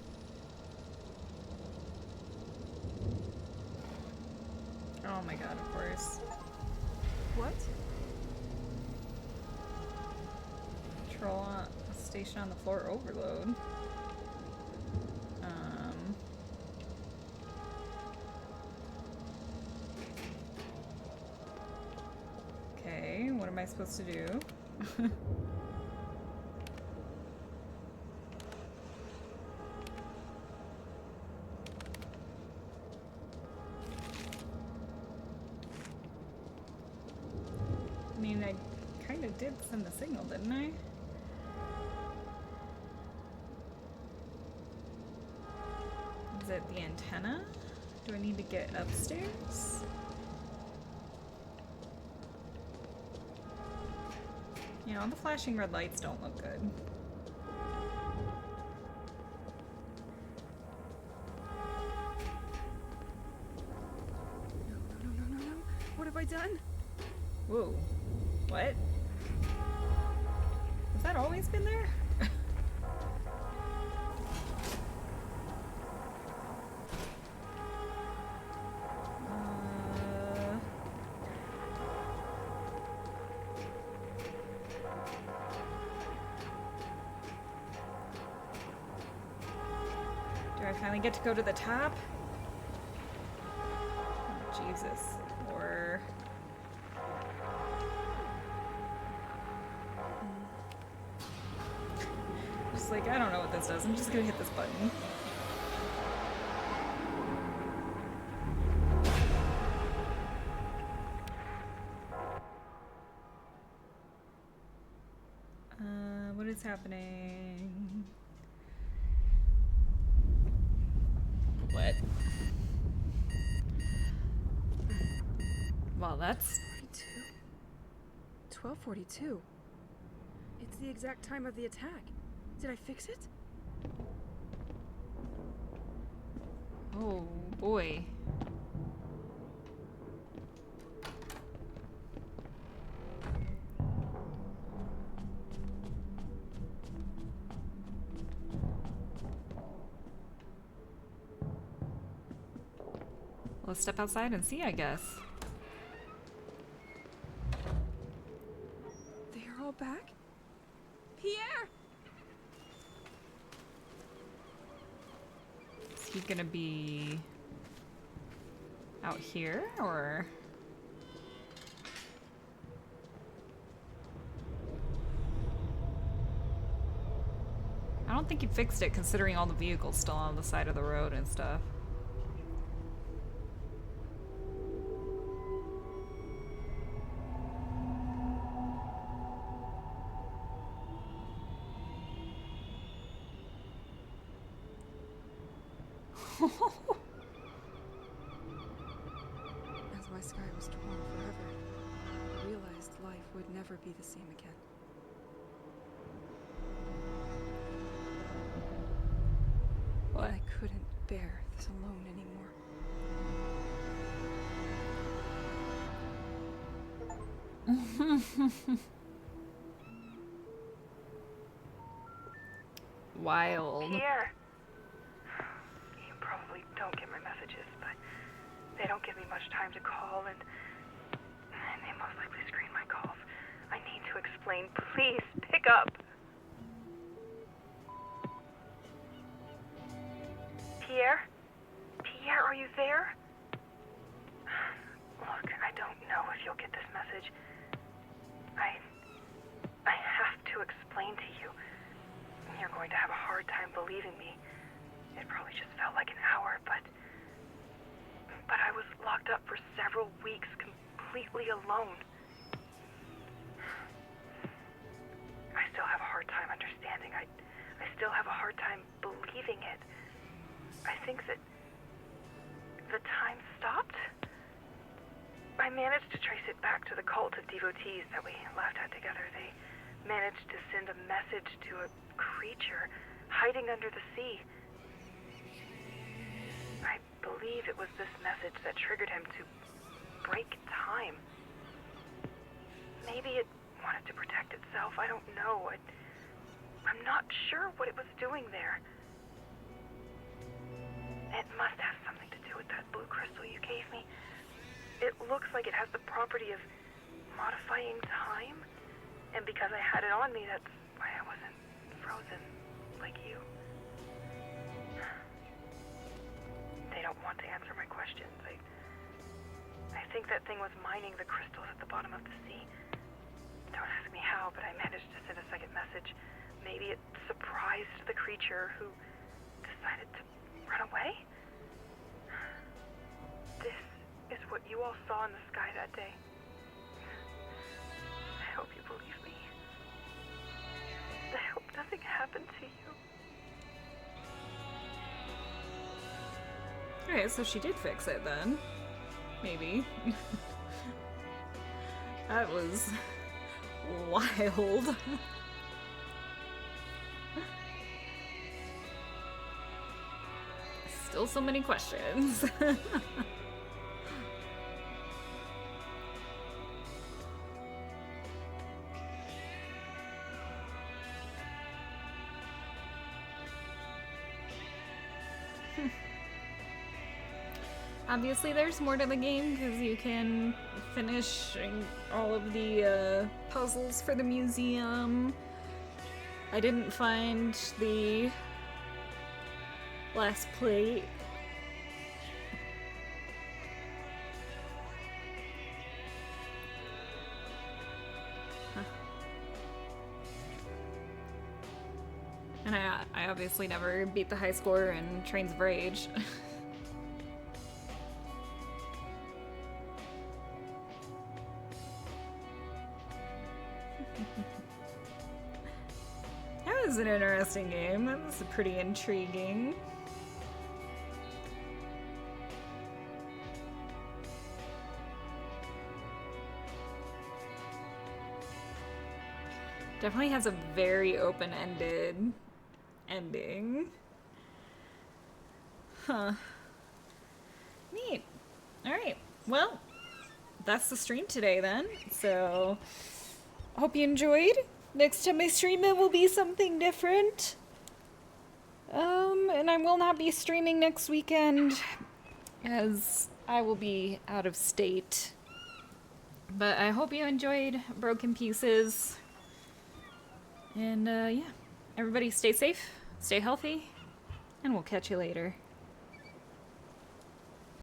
Oh my god, of course. What? Control station on the floor overload. Okay, what am I supposed to do? I mean, I kind of did send the signal, didn't I? Is it the antenna? Do I need to get upstairs? You know, the flashing red lights don't look good. No. What have I done? Whoa. What? Has that always been there? I finally get to go to the top? Oh, Jesus. Or... Just like, I don't know what this does. I'm just gonna hit this button. What is happening? What? Well, that's... 12:42. It's the exact time of the attack. Did I fix it? Oh, boy. Let's step outside and see, I guess. They are all back? Pierre! Is he gonna be out here, or? I don't think he fixed it, considering all the vehicles still on the side of the road and stuff. As my sky was torn forever, I realized life would never be the same again. What? I couldn't bear this alone anymore. Wild. Pierre! You probably don't get my messages, but they don't give me much time to call, and they most likely screen my calls. I need to explain. Please, pick up! Pierre? Pierre, are you there? Look, I don't know if you'll get this message. I have to explain to you. You're going to have a hard time believing me. It probably just felt like an hour, but I was locked up for several weeks completely alone. I still have a hard time understanding. I still have a hard time believing it. I think that the time stopped. I managed to trace it back to the cult of devotees that we laughed at together. They managed to send a message to a creature hiding under the sea. I believe it was this message that triggered him to break time. Maybe it wanted to protect itself. I don't know. I'm not sure what it was doing there. It must have something to do with that blue crystal you gave me. It looks like it has the property of modifying time. And because I had it on me, that's why I wasn't frozen like you. They don't want to answer my questions. I think that thing was mining the crystals at the bottom of the sea. Don't ask me how, but I managed to send a second message. Maybe it surprised the creature who decided to run away? This is what you all saw in the sky that day. I hope you believe me. I hope nothing happened to you. Okay, so she did fix it then. Maybe. That was wild. Still so many questions. Obviously there's more to the game because you can finish all of the puzzles for the museum. I didn't find the Last plate. Huh. And I obviously never beat the high score in Trains of Rage. That was an interesting game. That was pretty intriguing. Definitely has a very open-ended ending. Huh. Neat. Alright, well, that's the stream today then. So, hope you enjoyed. Next time I stream it will be something different. And I will not be streaming next weekend as I will be out of state. But I hope you enjoyed Broken Pieces. And yeah, everybody stay safe, stay healthy, and we'll catch you later.